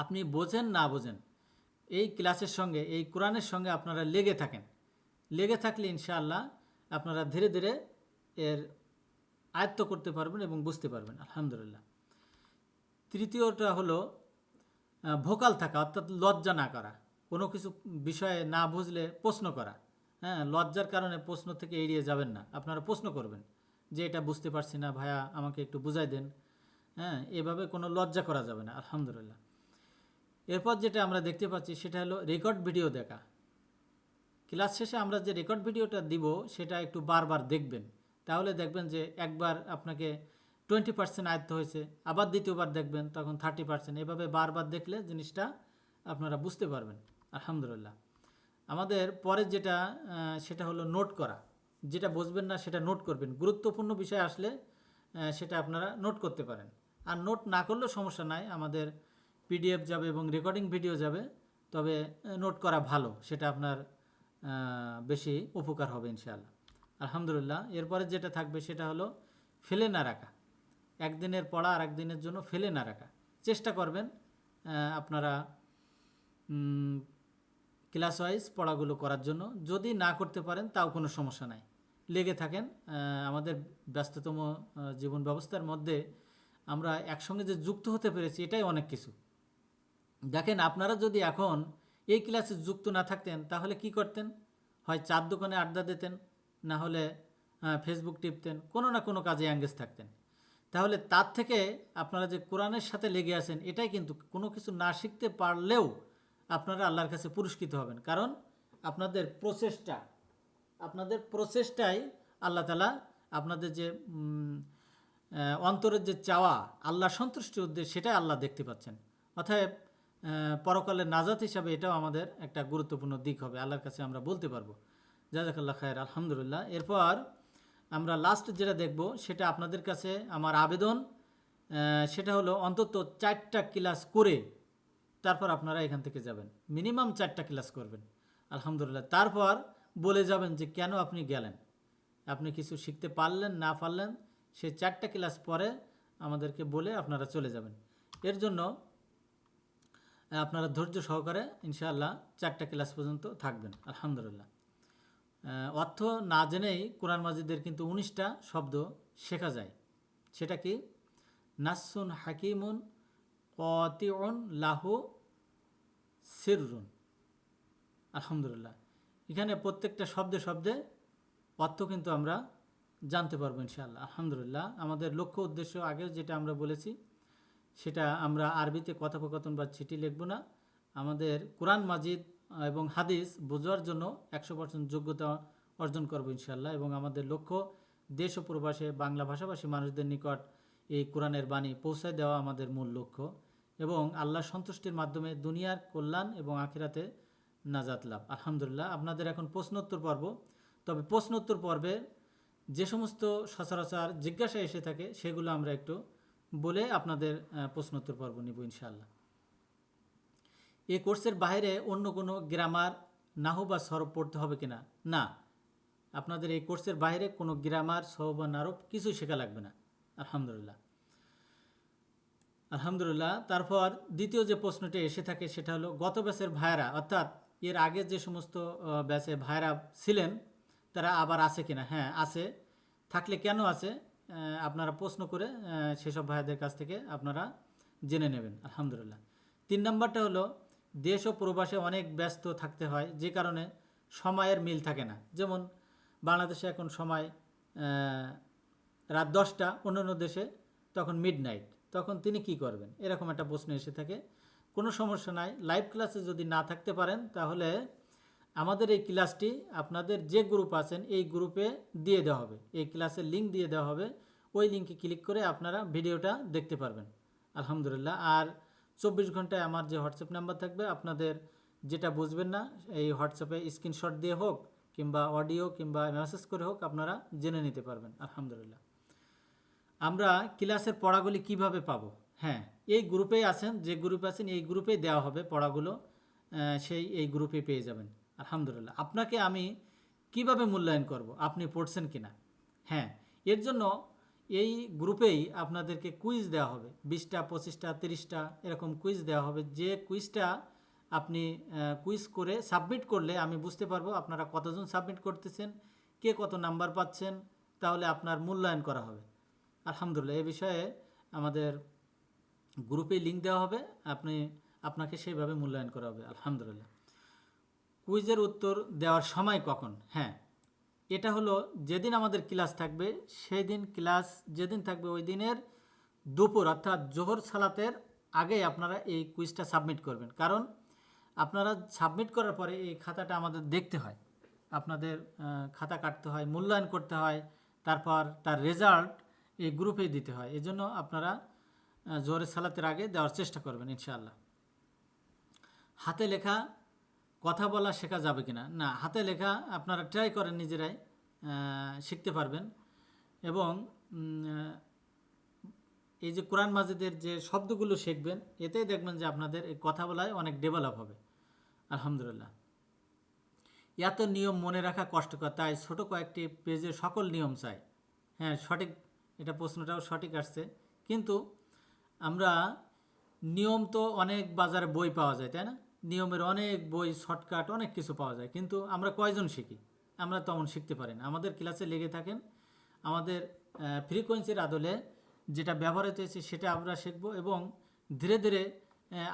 আপনি বোঝেন না বোঝেন, এই ক্লাসের সঙ্গে, এই কোরআনের সঙ্গে আপনারা লেগে থাকেন। লেগে থাকলে ইনশাআল্লাহ আপনারা ধীরে ধীরে এর আয়ত্ত করতে পারবেন এবং বুঝতে পারবেন। আলহামদুলিল্লাহ। তৃতীয়টা হলো ভোকাল থাকা, অর্থাৎ লজ্জা না করা। কোনো কিছু বিষয়ে না বুঝলে প্রশ্ন করা। লজ্জার কারণে প্রশ্ন থেকে এড়িয়ে যাবেন না, আপনারা প্রশ্ন করবেন যে এটা বুঝতে পারছি না ভাইয়া, আমাকে একটু বুঝাই দেন। এভাবে কোনো লজ্জা করা যাবে না। আলহামদুলিল্লাহ। এরপর যেটা আমরা দেখতে পাচ্ছি সেটা হলো রেকর্ড ভিডিও দেখা। ক্লাস শেষে আমরা যে রেকর্ড ভিডিওটা দিব সেটা একটু বারবার দেখবেন। তাহলে দেখবেন যে একবার আপনাকে 20% আয়ত্ত হয়েছে, আবার দ্বিতীয়বার দেখবেন তখন 30%। এভাবে বারবার দেখলে জিনিসটা আপনারা বুঝতে পারবেন। আলহামদুলিল্লাহ। আমাদের পরের যেটা সেটা হলো নোট করা। যেটা বুঝবেন না সেটা নোট করবেন। গুরুত্বপূর্ণ বিষয় আসলে সেটা আপনারা নোট করতে পারেন। আর নোট না করলেও সমস্যা নাই, আমাদের পিডিএফ যাবে এবং রেকর্ডিং ভিডিও যাবে। তবে নোট করা ভালো, সেটা আপনার বেশি উপকার হবে ইনশাআল্লাহ। আলহামদুলিল্লাহ। এরপরে যেটা থাকবে সেটা হলো ফেলে না রাখা। একদিনের পড়া আর একদিনের জন্য ফেলে না রাখা। চেষ্টা করবেন আপনারা ক্লাস ওয়াইজ পড়াগুলো করার জন্য। যদি না করতে পারেন তাও কোনো সমস্যা নাই, লেগে থাকেন। আমাদের ব্যস্ততম জীবন ব্যবস্থার মধ্যে আমরা একসঙ্গে যে যুক্ত হতে পেরেছি এটাই অনেক কিছু। দেখেন, আপনারা যদি এখন এই ক্লাসে যুক্ত না থাকতেন তাহলে কি করতেন? হয় চার দোকানে আড্ডা দিতেন, না হলে ফেসবুক টিপতেন, কোনো না কোনো কাজে এঙ্গেজ থাকতেন। তাহলে তার থেকে আপনারা যে কোরআনের সাথে লেগে আছেন, এটাই কিন্তু কোনো কিছু না শিখতে পারলেও আপনারা আল্লাহর কাছে পুরস্কৃত হবেন। কারণ আপনাদের প্রচেষ্টাই আল্লাহ তাআলা আপনাদের যে অন্তরের যে চাওয়া, আল্লাহ সন্তুষ্টির উদ্দেশ্য, সেটাই আল্লাহ দেখতে পাচ্ছেন। অতএব পরকালের নাজাত হিসাবে এটাও আমাদের একটা গুরুত্বপূর্ণ দিক হবে, আল্লাহর কাছে আমরা বলতে পারবো। জাযাকাল্লাহ খায়ের, আলহামদুলিল্লাহ। এরপর আমরা লাস্ট যেটা দেখব সেটা আপনাদের কাছে আমার আবেদন, সেটা হলো অন্তত 4টা ক্লাস করে তারপর আপনারা এখান থেকে যাবেন। মিনিমাম 4টা ক্লাস করবেন, আলহামদুলিল্লাহ। তারপর বলে যাবেন যে কেন আপনি গেলেন, আপনি কিছু শিখতে পারলেন না পারলেন, সেই 4টা ক্লাস পরে আমাদেরকে বলে আপনারা চলে যাবেন। এর জন্য আপনারা ধৈর্য সহকারে ইনশাআল্লাহ 4টা ক্লাস পর্যন্ত থাকবেন, আলহামদুলিল্লাহ। অর্থ না জেনেই কোরআন মাজিদের কিন্তু 19টা শব্দ শেখা যায়। সেটা কি? নাসুন হাকিমুন কতিউন লাহু সিররুন, আলহামদুলিল্লাহ। এখানে প্রত্যেকটা শব্দে শব্দে অর্থ কিন্তু আমরা জানতে পারবো ইনশাআল্লাহ, আলহামদুলিল্লাহ। আমাদের লক্ষ্য উদ্দেশ্য আগেও যেটা আমরা বলেছি, সেটা আমরা আরবিতে কথোপকথন বা চিঠি লিখব না, আমাদের কোরআন মাজিদ এবং হাদিস বোঝার জন্য 100% যোগ্যতা অর্জন করব ইনশাআল্লাহ। এবং আমাদের লক্ষ্য দেশ ও প্রবাসে বাংলা ভাষাভাষী মানুষদের নিকট এই কোরআনের বাণী পৌঁছায় দেওয়া আমাদের মূল লক্ষ্য, এবং আল্লাহর সন্তুষ্টির মাধ্যমে দুনিয়ার কল্যাণ এবং আখিরাতে নাজাত লাভ, আলহামদুলিল্লাহ। আপনাদের এখন প্রশ্নোত্তর পর্ব। তবে প্রশ্নোত্তর পর্বে যে সমস্ত সচরাচর জিজ্ঞাসা এসে থাকে সেগুলো আমরা একটু বলে আপনাদের প্রশ্নোত্তর পর্ব নিব ইনশাআল্লাহ। এই কোর্সের বাইরে অন্য কোনো গ্রামার, নাহু বা সরব পড়তে হবে কিনা? না, আপনাদের এই কোর্সের বাইরে কোনো গ্রামার, সরব বা নারব কিছু শেখা লাগবে না, আলহামদুলিল্লাহ, আলহামদুলিল্লাহ। তারপর দ্বিতীয় যে প্রশ্নটি এসে থাকে সেটা হলো গত ব্যাচের ভাইয়েরা, অর্থাৎ এর আগে যে সমস্ত ব্যাচে ভাইয়েরা ছিলেন তারা আবার আছে কিনা? হ্যাঁ আছে। থাকলে কেন আছে আপনারা প্রশ্ন করে সেসব ভাইদের কাছ থেকে আপনারা জেনে নেবেন, আলহামদুলিল্লাহ। 3 নম্বরটা হলো দেশ ও প্রবাসে অনেক ব্যস্ত থাকতে হয়, যে কারণে সময়ের মিল থাকে না। যেমন বাংলাদেশে এখন সময় রাত 10টা, অন্যান্য দেশে তখন মিডনাইট, তখন তিনি কি করবেন? এরকম একটা প্রশ্ন এসে থাকে। কোনো সমস্যা নাই, লাইভ ক্লাসে যদি না থাকতে পারেন তাহলে আমাদের এই ক্লাসটি আপনাদের যে গ্রুপ আছেন এই গ্রুপে দিয়ে দেওয়া হবে, এই ক্লাসের লিঙ্ক দিয়ে দেওয়া হবে, ওই লিঙ্কে ক্লিক করে আপনারা ভিডিওটা দেখতে পারবেন, আলহামদুলিল্লাহ। আর 24 ঘন্টায় আমার যে হোয়াটসঅ্যাপ নাম্বার থাকবে, আপনাদের যেটা বুঝবেন না এই হোয়াটসঅ্যাপে স্ক্রিনশট দিয়ে হোক কিংবা অডিও কিংবা মেসেজ করে হোক আপনারা জেনে নিতে পারবেন, আলহামদুলিল্লাহ। আমরা ক্লাসের পড়াগুলি কিভাবে পাবো? হ্যাঁ, এই গ্রুপেই আছেন, যে গ্রুপে আছেন এই গ্রুপেই দেওয়া হবে পড়াগুলো, এই গ্রুপে পেয়ে যাবেন, আলহামদুলিল্লাহ। আপনাকে আমি কিভাবে মূল্যায়ন করব আপনি পড়ছেন কিনা? হ্যাঁ, এর জন্য এই গ্রুপেই আপনাদেরকে কুইজ দেওয়া হবে, 20টা 25টা 30টা এরকম কুইজ দেওয়া হবে। যে কুইজটা আপনি কুইজ করে সাবমিট করলে আমি বুঝতে পারবো আপনারা কতজন সাবমিট করতেছেন, কে কত নাম্বার পাচ্ছেন, তাহলে আপনার মূল্যায়ন করা হবে, আলহামদুলিল্লাহ। এই বিষয়ে আমাদের গ্রুপে লিঙ্ক দেওয়া হবে, আপনাকে সেইভাবে মূল্যায়ন করা হবে, আলহামদুলিল্লাহ। কুইজের উত্তর দেওয়ার সময় কখন? হ্যাঁ, এটা হলো যেদিন আমাদের ক্লাস থাকবে সেই দিন, ক্লাস যেদিন থাকবে ওই দিনের দুপুর অর্থাৎ জোহর সালাতের আগেই আপনারা এই কুইজটা সাবমিট করবেন। কারণ আপনারা সাবমিট করার পরে এই খাতাটা আমাদের দেখতে হয়, আপনাদের খাতা কাটতে হয়, মূল্যায়ন করতে হয়, তারপর তার রেজাল্ট এই গ্রুপে দিতে হয়। এজন্য আপনারা জোহরের সালাতের আগে দেওয়ার চেষ্টা করবেন ইনশাআল্লাহ। হাতে লেখা কথা বলা শেখা যাবে কিনা? না, হাতে লেখা আপনারা ট্রাই করেন, নিজেরাই শিখতে পারবেন। এবং এই যে কোরআন মাজিদের যে শব্দগুলো শিখবেন, এতেই দেখবেন যে আপনাদের এই কথা বলায় অনেক ডেভেলপ হবে, আলহামদুলিল্লাহ। এত নিয়ম মনে রাখা কষ্টকর, তাই ছোট কয়েকটি পেজে সকল নিয়ম চাই। হ্যাঁ সঠিক, এটা প্রশ্নটাও সঠিক আসছে। কিন্তু আমরা নিয়ম তো অনেক বাজারে বই পাওয়া যায়, তাই না? নিয়মের অনেক বই, শর্টকাট অনেক কিছু পাওয়া যায়, কিন্তু আমরা কয়জন শিখি? আমরা তেমন শিখতে পারি না। আমাদের ক্লাসে লেগে থাকেন, আমাদের ফ্রিকোয়েন্সির আদলে যেটা ব্যবহার হতেছে সেটা আমরা শিখব, এবং ধীরে ধীরে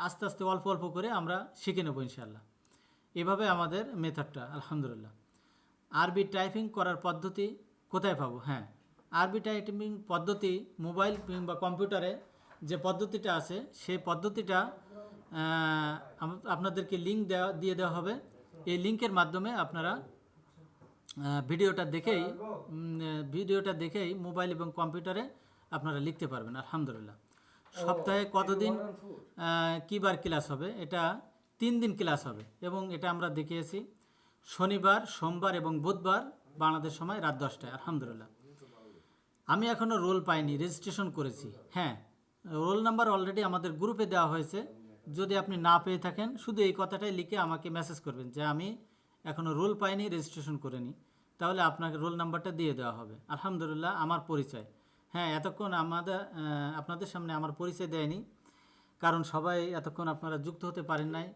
আস্তে আস্তে অল্প অল্প করে আমরা শিখে নেব ইনশাআল্লাহ। এভাবে আমাদের মেথডটা, আলহামদুলিল্লাহ। আরবি টাইপিং করার পদ্ধতি কোথায় পাবো? হ্যাঁ, আরবি টাইপিং পদ্ধতি মোবাইল কিংবা কম্পিউটারে যে পদ্ধতিটা আছে সেই পদ্ধতিটা আপনাদেরকে লিঙ্ক দিয়ে দেওয়া হবে। এই লিঙ্কের মাধ্যমে আপনারা ভিডিওটা দেখেই মোবাইল এবং কম্পিউটারে আপনারা লিখতে পারবেন, আলহামদুলিল্লাহ। সপ্তাহে কতদিন কী বার ক্লাস হবে, এটা 3 দিন ক্লাস হবে এবং এটা আমরা দেখিয়েছি শনিবার, সোমবার এবং বুধবার বাংলাদেশ সময় রাত 10টায়। আলহামদুলিল্লাহ, আমি এখনও রোল পাইনি, রেজিস্ট্রেশন করেছি। হ্যাঁ, রোল নাম্বার অলরেডি আমাদের গ্রুপে দেওয়া হয়েছে। যদি আপনি না পেয়ে থাকেন শুধু এই কথাটাই লিখে আমাকে মেসেজ করবেন যে আমি এখনও রোল পাইনি, রেজিস্ট্রেশন করিনি, তাহলে আপনাকে রোল নাম্বারটা দিয়ে দেওয়া হবে। আলহামদুলিল্লাহ, আমার পরিচয়, হ্যাঁ, এতক্ষণ আপনাদের সামনে আমার পরিচয় দেয়নি, কারণ সবাই এতক্ষণ আপনারা যুক্ত হতে পারেন নাই,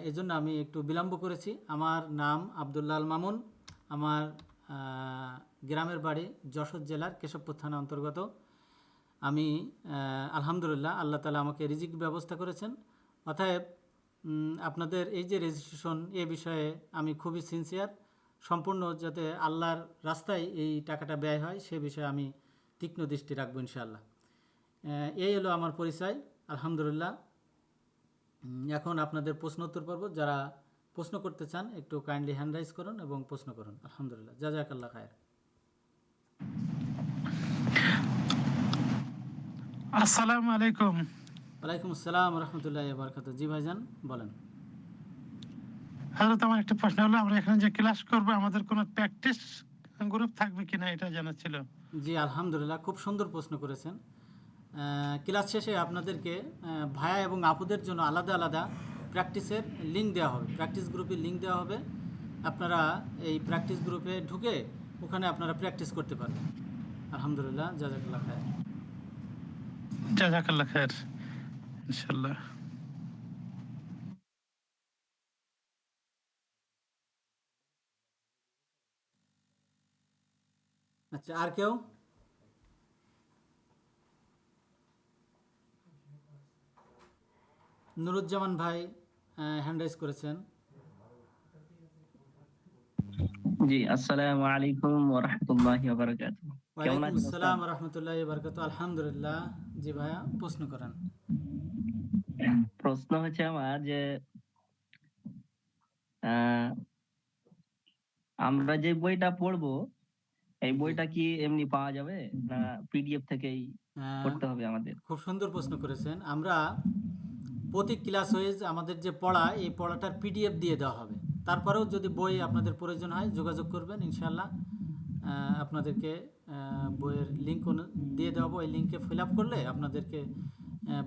এজন্য আমি একটু বিলম্ব করেছি। আমার নাম আব্দুল্লাহ আল মামুন, আমার গ্রামের বাড়ি যশোর জেলার কেশবপুর থানা অন্তর্গত। আমি আলহামদুলিল্লাহ, আল্লাহ তাআলা আমাকে রিজিক ব্যবস্থা করেছেন। অতএব আপনাদের এই যে রেজিস্ট্রেশন, এ বিষয়ে আমি খুবই সিনসিয়ার, সম্পূর্ণ যাতে আল্লাহর রাস্তায় এই টাকাটা ব্যয় হয় সে বিষয়ে আমি তীক্ষ্ণ দৃষ্টি রাখবো ইনশাআল্লাহ। এই হলো আমার পরিচয়। আলহামদুলিল্লাহ, এখন আপনাদের প্রশ্ন উত্তর পর্ব। যারা প্রশ্ন করতে চান একটু কাইন্ডলি হ্যান্ড রাইজ করুন এবং প্রশ্ন করুন। আলহামদুলিল্লাহ, জাযাকাল্লাহ খায়ের। আসসালামু আলাইকুম। ওয়ালাইকুম আসসালাম রহমতুল্লাহি ওয়া বারাকাতুহু। জি ভাইজান, বলেন। হযরত, আমার একটা প্রশ্ন হলো, আমরা এখানে যে ক্লাস করব আমাদের কোনো প্র্যাকটিস গ্রুপ থাকবে কিনা এটা জানার ছিল। জি আলহামদুলিল্লাহ, খুব সুন্দর প্রশ্ন করেছেন। ক্লাস শেষে আপনাদেরকে ভাইয়া এবং আপুদের জন্য আলাদা আলাদা প্র্যাকটিসের লিঙ্ক দেওয়া হবে, প্র্যাকটিস গ্রুপের লিঙ্ক দেওয়া হবে। আপনারা এই প্র্যাকটিস গ্রুপে ঢুকে ওখানে আপনারা প্র্যাকটিস করতে পারবেন। আলহামদুলিল্লাহ, জাযাকাল্লাহ খায়ের। জাযাকাল্লাহ খায়ের, ইনশাআল্লাহ। আচ্ছা, আর কেউ? নুরুজ্জামান ভাই হ্যান্ড রাইজ করেছেন। জি, আসসালামু আলাইকুম ওয়া রাহমাতুল্লাহি ওয়া বারাকাতুহু। কেমন ওয়ালাইকুম আছেন আসসালাম ওস্তাদ? রহমতুল্লাহি ওয়া বারাকাতুহু। আলহামদুলিল্লাহ। জি ভাইয়া, প্রশ্ন করেন। প্রশ্ন হচ্ছে আমার যে আহ, আমরা যে বইটা পড়বো এই জি। বইটা কি এমনি পাওয়া যাবে না পিডিএফ থেকেই আহ, পড়তে হবে আমাদের? খুব সুন্দর প্রশ্ন করেছেন। আমরা প্রতি ক্লাস ওয়াইজ আমাদের যে পড়া, এই পড়াটার পিডিএফ দিয়ে দেওয়া হবে। তারপরেও যদি বই আপনাদের প্রয়োজন হয় যোগাযোগ করবেন ইনশাআল্লাহ। আপনাদেরকে বইয়ের লিঙ্ক দিয়ে দেওয়া হবে। ওই লিঙ্কে ফিল আপ করলে আপনাদেরকে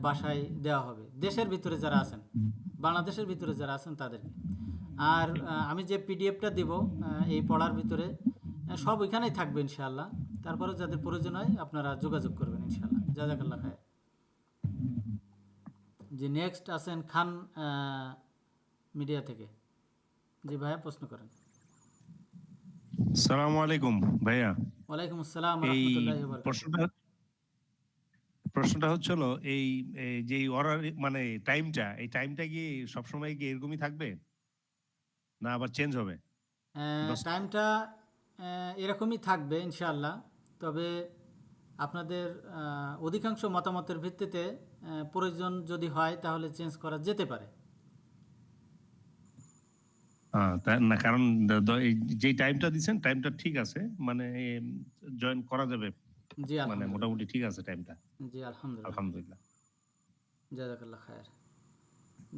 বাসায় দেওয়া হবে, দেশের ভিতরে যারা আছেন, বাংলাদেশের ভিতরে যারা আছেন তাদেরকে। আর আমি যে পিডিএফটা দেব এই পড়ার ভিতরে সব এখানেই থাকবে ইনশাআল্লাহ। তারপরে যাদের প্রয়োজন হয় আপনারা যোগাযোগ করবেন ইনশাআল্লাহ। জাযাকাল্লাহ খায়ের। জি, নেক্সট আছেন খান মিডিয়া থেকে। জি ভাইয়া, প্রশ্ন করেন। আসসালামু আলাইকুম ভাইয়া। ওয়ালাইকুম আসসালাম এই রহমতুল্লাহি ওয়া বারাকাতুহু। প্রশ্নটা হচ্ছিল এই যে অর্ডার মানে এই টাইমটা কি সবসময় কি এরকমই থাকবে না আবার চেঞ্জ হবে? টাইমটা এরকমই থাকবে ইনশাআল্লাহ। তবে আপনাদের অধিকাংশ মতামতের ভিত্তিতে প্রয়োজন যদি হয় তাহলে চেঞ্জ করা যেতে পারে। না, কারণ এই যে টাইমটা দিচ্ছেন টাইমটা ঠিক আছে, মানে জয়েন করা যাবে, জি মানে আলহামদুলিল্লাহ। মোটামুটি ঠিক আছে টাইমটা। জি আলহামদুলিল্লাহ। আলহামদুলিল্লাহ। জাযাকাল্লাহ খায়ের।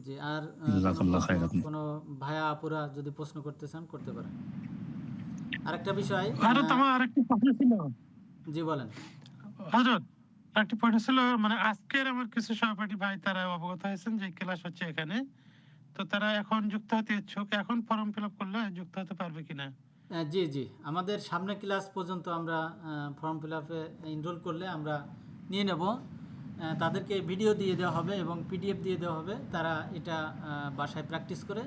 জি, আর জাযাকাল্লাহ খাইর। কোনো ভাইয়া আপুরা যদি প্রশ্ন করতে চান করতে পারেন। আরেকটা বিষয়, হযরত, আমার আরেকটা প্রশ্ন ছিল। জি বলেন। হযরত, আরেকটা প্রশ্ন ছিল, মানে আজকের আমার কিছু সহপাঠী ভাই তারা অবগত হয়েছেন যে ক্লাস হচ্ছে এখানে, তো তারা এখন যুক্ত হতে ইচ্ছুক, এখন ফর্ম ফিল আপ করলে যুক্ত হতে পারবে কিনা? জি জি, আমাদের সামনে ক্লাস পর্যন্ত আমরা ফর্ম ফিল আপে এনরোল করলে আমরা নিয়ে নেব। তাদেরকে ভিডিও দিয়ে দেওয়া হবে এবং পিডিএফ দিয়ে দেওয়া হবে। তারা এটা বাসায় প্র্যাকটিস করে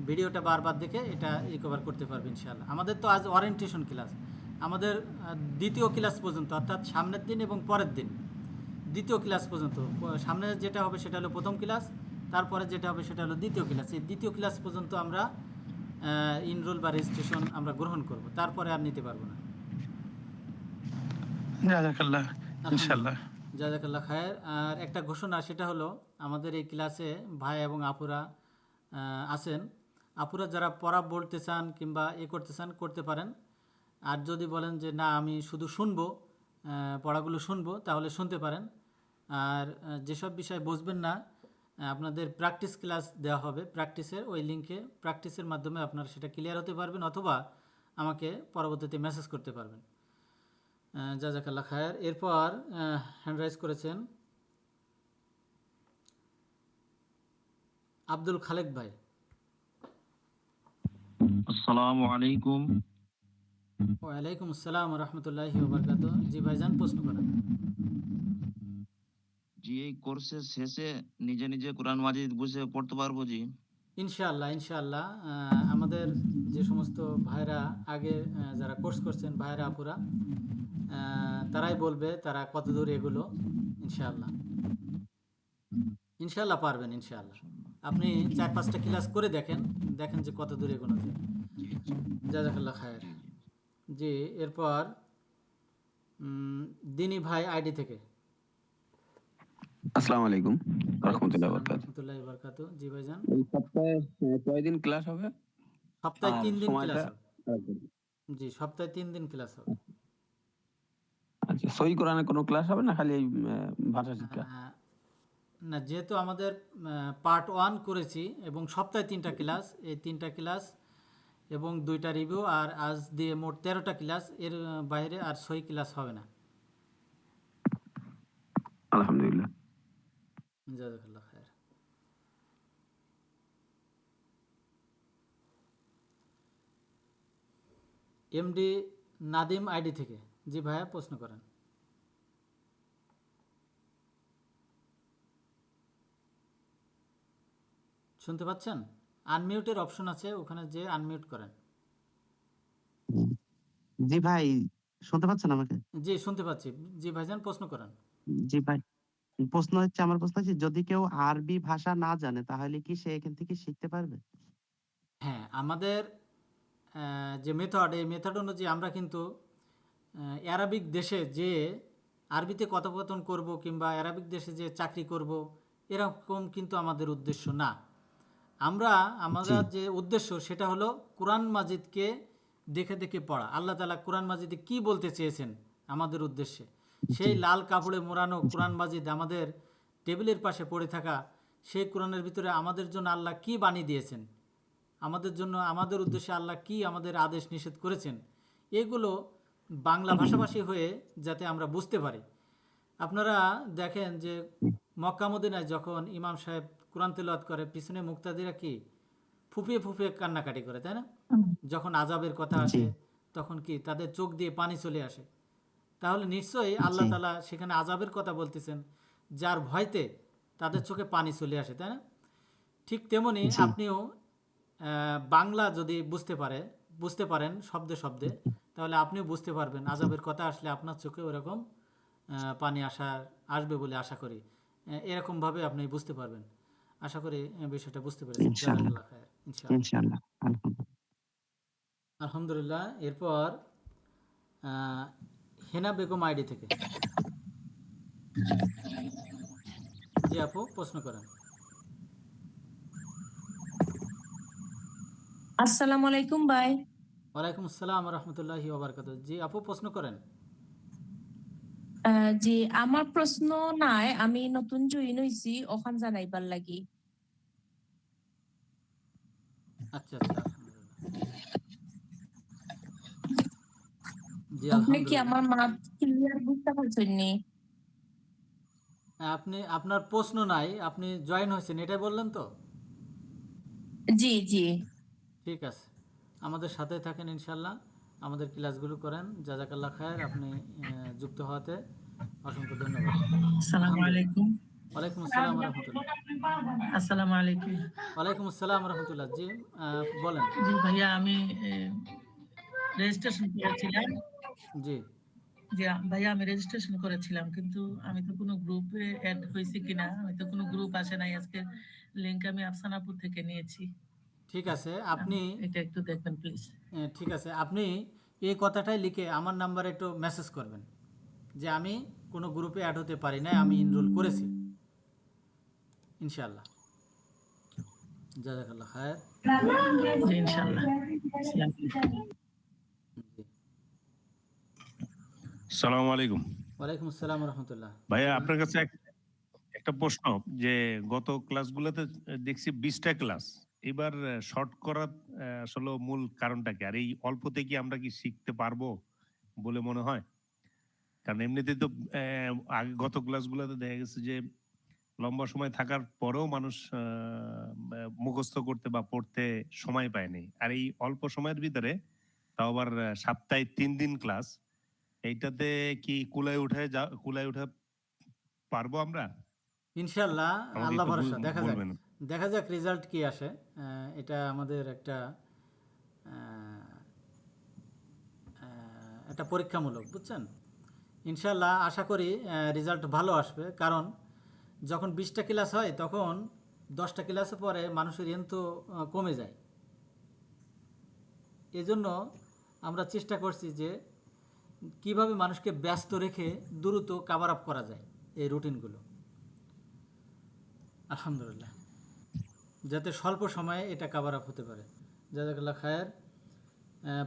ভিডিওটা বারবার দেখে এটা রিকভার করতে পারবে ইনশাআল্লাহ। আমাদের তো আজ ওরিয়েন্টেশন ক্লাস, আমাদের দ্বিতীয় ক্লাস পর্যন্ত, অর্থাৎ সামনের দিন এবং পরের দিন দ্বিতীয় ক্লাস পর্যন্ত। সামনে যেটা হবে সেটা হলো প্রথম ক্লাস, তারপরে যেটা হবে সেটা হলো দ্বিতীয় ক্লাস। এই দ্বিতীয় ক্লাস পর্যন্ত আমরা ইনরোল বা রেজিস্ট্রেশন আমরা গ্রহণ করব, তারপরে আর নিতে পারবো না। জাযাকাল্লাহ, ইনশাআল্লাহ। জাযাকাল্লাহ খায়ের। আর একটা ঘোষণা, সেটা হলো আমাদের এই ক্লাসে ভাই এবং আপুরা আছেন। আপুরা যারা পড়া বলতে চান কিংবা করতে চান করতে পারেন। আর যদি বলেন যে না আমি শুধু শুনবো, পড়াগুলো শুনবো, তাহলে শুনতে পারেন। আর যেসব বিষয় বুঝবেন না আপনাদের প্র্যাকটিস ক্লাস দেওয়া হবে, প্র্যাকটিসের ওই লিঙ্কে প্র্যাকটিসের মাধ্যমে আপনারা সেটা ক্লিয়ার হতে পারবেন, অথবা আমাকে পরবর্তীতে মেসেজ করতে পারবেন। জাজাকাল্লাহ খায়ের। এরপর হ্যান্ড রাইজ করেছেন আব্দুল খালেক ভাই। আসসালামু আলাইকুম। ওয়ালাইকুম আসসালাম রহমতুল্লাহি ওবরকাত। জি ভাইজান, প্রশ্ন করেন। জি, এই কোর্সের শেষে নিজে নিজে কোরআন মাজিদ বুঝে পড়তে পারবো জি? ইনশাআল্লাহ ইনশাআল্লাহ। আমাদের যে সমস্ত ভাইরা আগে যারা কোর্স করছেন, ভাইরা আপুরা, তারাই বলবে তারা কত দূর এগুলো। ইনশাআল্লাহ ইনশাআল্লাহ পারবেন ইনশাআল্লাহ। আপনি 4-5টা ক্লাস করে দেখেন, দেখেন যে কত দূর এগোনো যায়। জাজাকাল্লাহ খায়ের। জি, এরপর দিনী ভাই আইডি থেকে। আসসালামু আলাইকুম রাহমাতুল্লাহি ওয়া বারাকাতুহু। রহমতুল্লাহি ওয়া বারাকাতুহু। জি ভাইজান। এই সপ্তাহে কয়দিন ক্লাস হবে? সপ্তাহে আর 3 দিন সময়টা? ক্লাস হবে। জি, সপ্তাহে 3 দিন ক্লাস হবে। আচ্ছা, সহি কোরআনের কোনো ক্লাস হবে না খালি এই ভাষা শিক্ষা? না, যেহেতু আমাদের পার্ট 1 করেছি এবং সপ্তাহে 3টা ক্লাস, এই 3টা ক্লাস এবং 2টা রিভিউ, আর আজ দিয়ে মোট 13টা ক্লাস, এর বাইরে আর সহি ক্লাস হবে না। আলহামদুলিল্লাহ। জাযাকাল্লাহ খায়ের। এমডি নাদিম আইডি থেকে। জি ভাইয়া, প্রশ্ন করেন। শুনতে পাচ্ছেন? আনমিউটের অপশন আছে, ওখানে যে আনমিউট করেন। জি ভাই, শুনতে পাচ্ছেন আমাকে? জি, শুনতে পাচ্ছি। জি ভাইজান, প্রশ্ন করেন। জি ভাই, আমার প্রশ্ন হচ্ছে, যদি কেউ আরবি ভাষা না জানে তাহলে কি সে এখান থেকে শিখতে পারবে? হ্যাঁ, আমাদের যে মেথড, এই মেথড অনুযায়ী আমরা কিন্তু অ্যারাবিক দেশে যে আরবিতে কথোপকথন করব কিংবা অ্যারাবিক দেশে যে চাকরি করব, এরকম কিন্তু আমাদের উদ্দেশ্য না। আমাদের যে উদ্দেশ্য সেটা হলো কোরআন মাজিদকে দেখে দেখে পড়া। আল্লাহ তাআলা কোরআন মাজিদে কি বলতে চেয়েছেন আমাদের উদ্দেশ্যে, সেই লাল কাপড়ে মোড়ানো কোরআন মাজিদ আমাদের টেবিলের পাশে পড়ে থাকা, সেই কোরআনের ভিতরে আমাদের জন্য আল্লাহ কি বাণী দিয়েছেন, আমাদের জন্য আমাদের উদ্দেশ্যে আল্লাহ কি আমাদের আদেশ নিষেধ করেছেন, এগুলো বাংলা ভাষাভাষী হয়ে যাতে আমরা বুঝতে পারি। আপনারা দেখেন যে মক্কা মদিনায় যখন ইমাম সাহেব কোরআন তেলাওয়াত করে, পিছনে মুক্তাদিরা কি ফুপিয়ে ফুপিয়ে কান্নাকাটি করে, তাই না? যখন আযাবের কথা আসে তখন কি তাদের চোখ দিয়ে পানি চলে আসে। তাহলে নিশ্চয়ই আল্লাহ তাআলা সেখানে আযাবের কথা বলতেছেন, যার ভয়তে তাদের চোখে পানি চলে আসে, তাই না? ঠিক তেমনি আপনিও বাংলা যদি বুঝতে পারেন শব্দে শব্দে, তাহলে আপনিও বুঝতে পারবেন আযাবের কথা আসলে আপনার চোখে ওরকম পানি আসবে বলে আশা করি। এরকমভাবে আপনি বুঝতে পারবেন। আশা করি বিষয়টা বুঝতে পেরেছেন। জাযাকাল্লাহ খায়ের। ইনশাআল্লাহ। ইনশাআল্লাহ। আলহামদুলিল্লাহ। আলহামদুলিল্লাহ। এরপর হেনা বেগম আইডি থেকে। জি আপু, প্রশ্ন করেন। আসসালামু আলাইকুম ভাই। ওয়ালাইকুম আসসালাম রহমতুল্লাহি ওয়া বারাকাতুহু। জি আপু, প্রশ্ন করেন। জি, আমার প্রশ্ন নাই, আমি নতুন জয়েন হইছি, ওখান জানাইবার লাগি। আচ্ছা আচ্ছা, আলহামদুলিল্লাহ। জি আপনি কি আলহামদুলিল্লাহ। আমার মাত ক্লিয়ার বুঝতে পারছেন নি? আপনার প্রশ্ন নাই, আপনি জয়েন হয়েছেন এটাই বললেন তো? জি জি। ঠিক আছে, আমাদের সাথে থাকেন ইনশাল্লাহ, আমাদের ক্লাসগুলো করেন। জাযাকাল্লাহ খায়ের। আপনি যুক্ত হওয়াতে অসংখ্য ধন্যবাদ। আসসালামু আলাইকুম। ওয়ালাইকুম আসসালাম রহমতুল্লাহ। আসসালামু আলাইকুম। ওয়ালাইকুম আসসালাম রহমতুল্লাহ। জি বলেন। জি ভাইয়া, আমি রেজিস্ট্রেশন করেছিলাম। জি জি ভাইয়া, আমি রেজিস্ট্রেশন করেছিলাম, কিন্তু আমি তো কোনো গ্রুপে অ্যাড হয়েছি কিনা, আমি তো কোনো গ্রুপ আসে নাই। আজকে লিংক আমি আফসানাপুর থেকে নিয়েছি। ঠিক আছে, আপনি এটা একটু দেখবেন প্লিজ। ঠিক আছে, আপনি এই কথাটাই লিখে আমার নাম্বারে একটু মেসেজ করবেন যে আমি কোনো গ্রুপে অ্যাড হতে পারি না, আমি এনরোল করেছি ইনশাআল্লাহ। জাযাকাল্লাহ খায়ের। জি ইনশাআল্লাহ। আসসালামু আলাইকুম। ওয়ালাইকুম আসসালাম রহমতুল্লাহ। ভাইয়া, আপনার কাছে একটা প্রশ্ন যে গত ক্লাসগুলোতে দেখছি 20টা ক্লাস, এবার শর্ট করার আসলে মূল কারণটা কি? আর এই অল্পতে কি আমরা কি শিখতে পারবো বলে মনে হয়? কারণ এমনিতেই তো আগে গত ক্লাসগুলোতে দেখা গেছে যে লম্বা সময় থাকার পরেও মানুষ মুখস্থ করতে বা পড়তে সময় পায়নি। আর এই অল্প সময়ের ভিতরে তাও আবার সপ্তাহে 3 দিন ক্লাস, এইটাতে কি কুলায় উঠে পারবো আমরা? ইনশাল্লাহ, আমাকে আল্লাহ একটু ভরসা, দেখা যাক বলবেন। দেখা যাক রেজাল্ট কি আসে। এটা আমাদের একটা একটা পরীক্ষামূলক, বুঝছেন। ইনশাল্লাহ আশা করি রেজাল্ট ভালো আসবে, কারণ যখন 20টা ক্লাস হয় তখন 10টা ক্লাসে পরে মানুষের তো কমে যায়। এজন্য আমরা চেষ্টা করছি যে কিভাবে মানুষকে ব্যস্ত রেখে দ্রুত কাভার আপ করা যায় এই রুটিনগুলো, আলহামদুলিল্লাহ, যাতে স্বল্প সময়ে এটা কাভার আপ হতে পারে। জাযাকাল্লাহ খায়ের।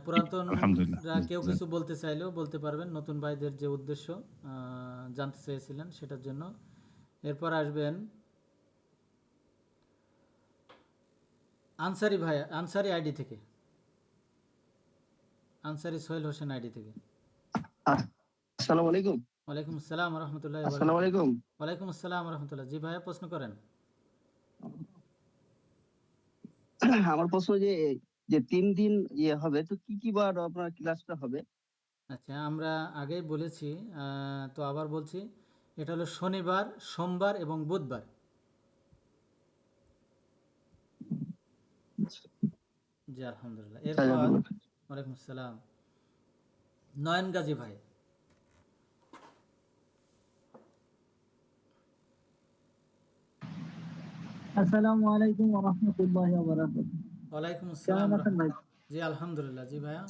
পুরাতনরা কেউ কিছু বলতে চাইলেও বলতে পারবেন, নতুন ভাইদের যে উদ্দেশ্য জানতে চেয়েছিলেন সেটার জন্য। এরপর আসবেন আনসারি ভাই, আনসারি আইডি থেকে, আনসারি সোহেল হোসেন আইডি থেকে। আসসালামু আলাইকুম। ওয়ালাইকুম আসসালাম রহমতুল্লাহ। আসসালামু আলাইকুম। ওয়ালাইকুম আসসালাম রহমতুল্লাহ। জি ভাইয়া, প্রশ্ন করেন। আমার প্রশ্ন যে 3 দিন হবে, তো কি কি বার আপনার ক্লাসটা হবে? আচ্ছা, আমরা আগেই বলেছি, তো আবার বলছি, এটা হলো শনিবার, সোমবার এবং বুধবার। জি আলহামদুলিল্লাহ। এরপর ওয়ালাইকুম আসসালাম, নয়ন গাজী ভাই। আসসালামু আলাইকুম ওয়া রাহমাতুল্লাহি ওয়া বারাকাতুহু। ওয়ালাইকুম আসসালাম। কেমন আছেন ভাই? জি আলহামদুলিল্লাহ। জি ভাইয়া।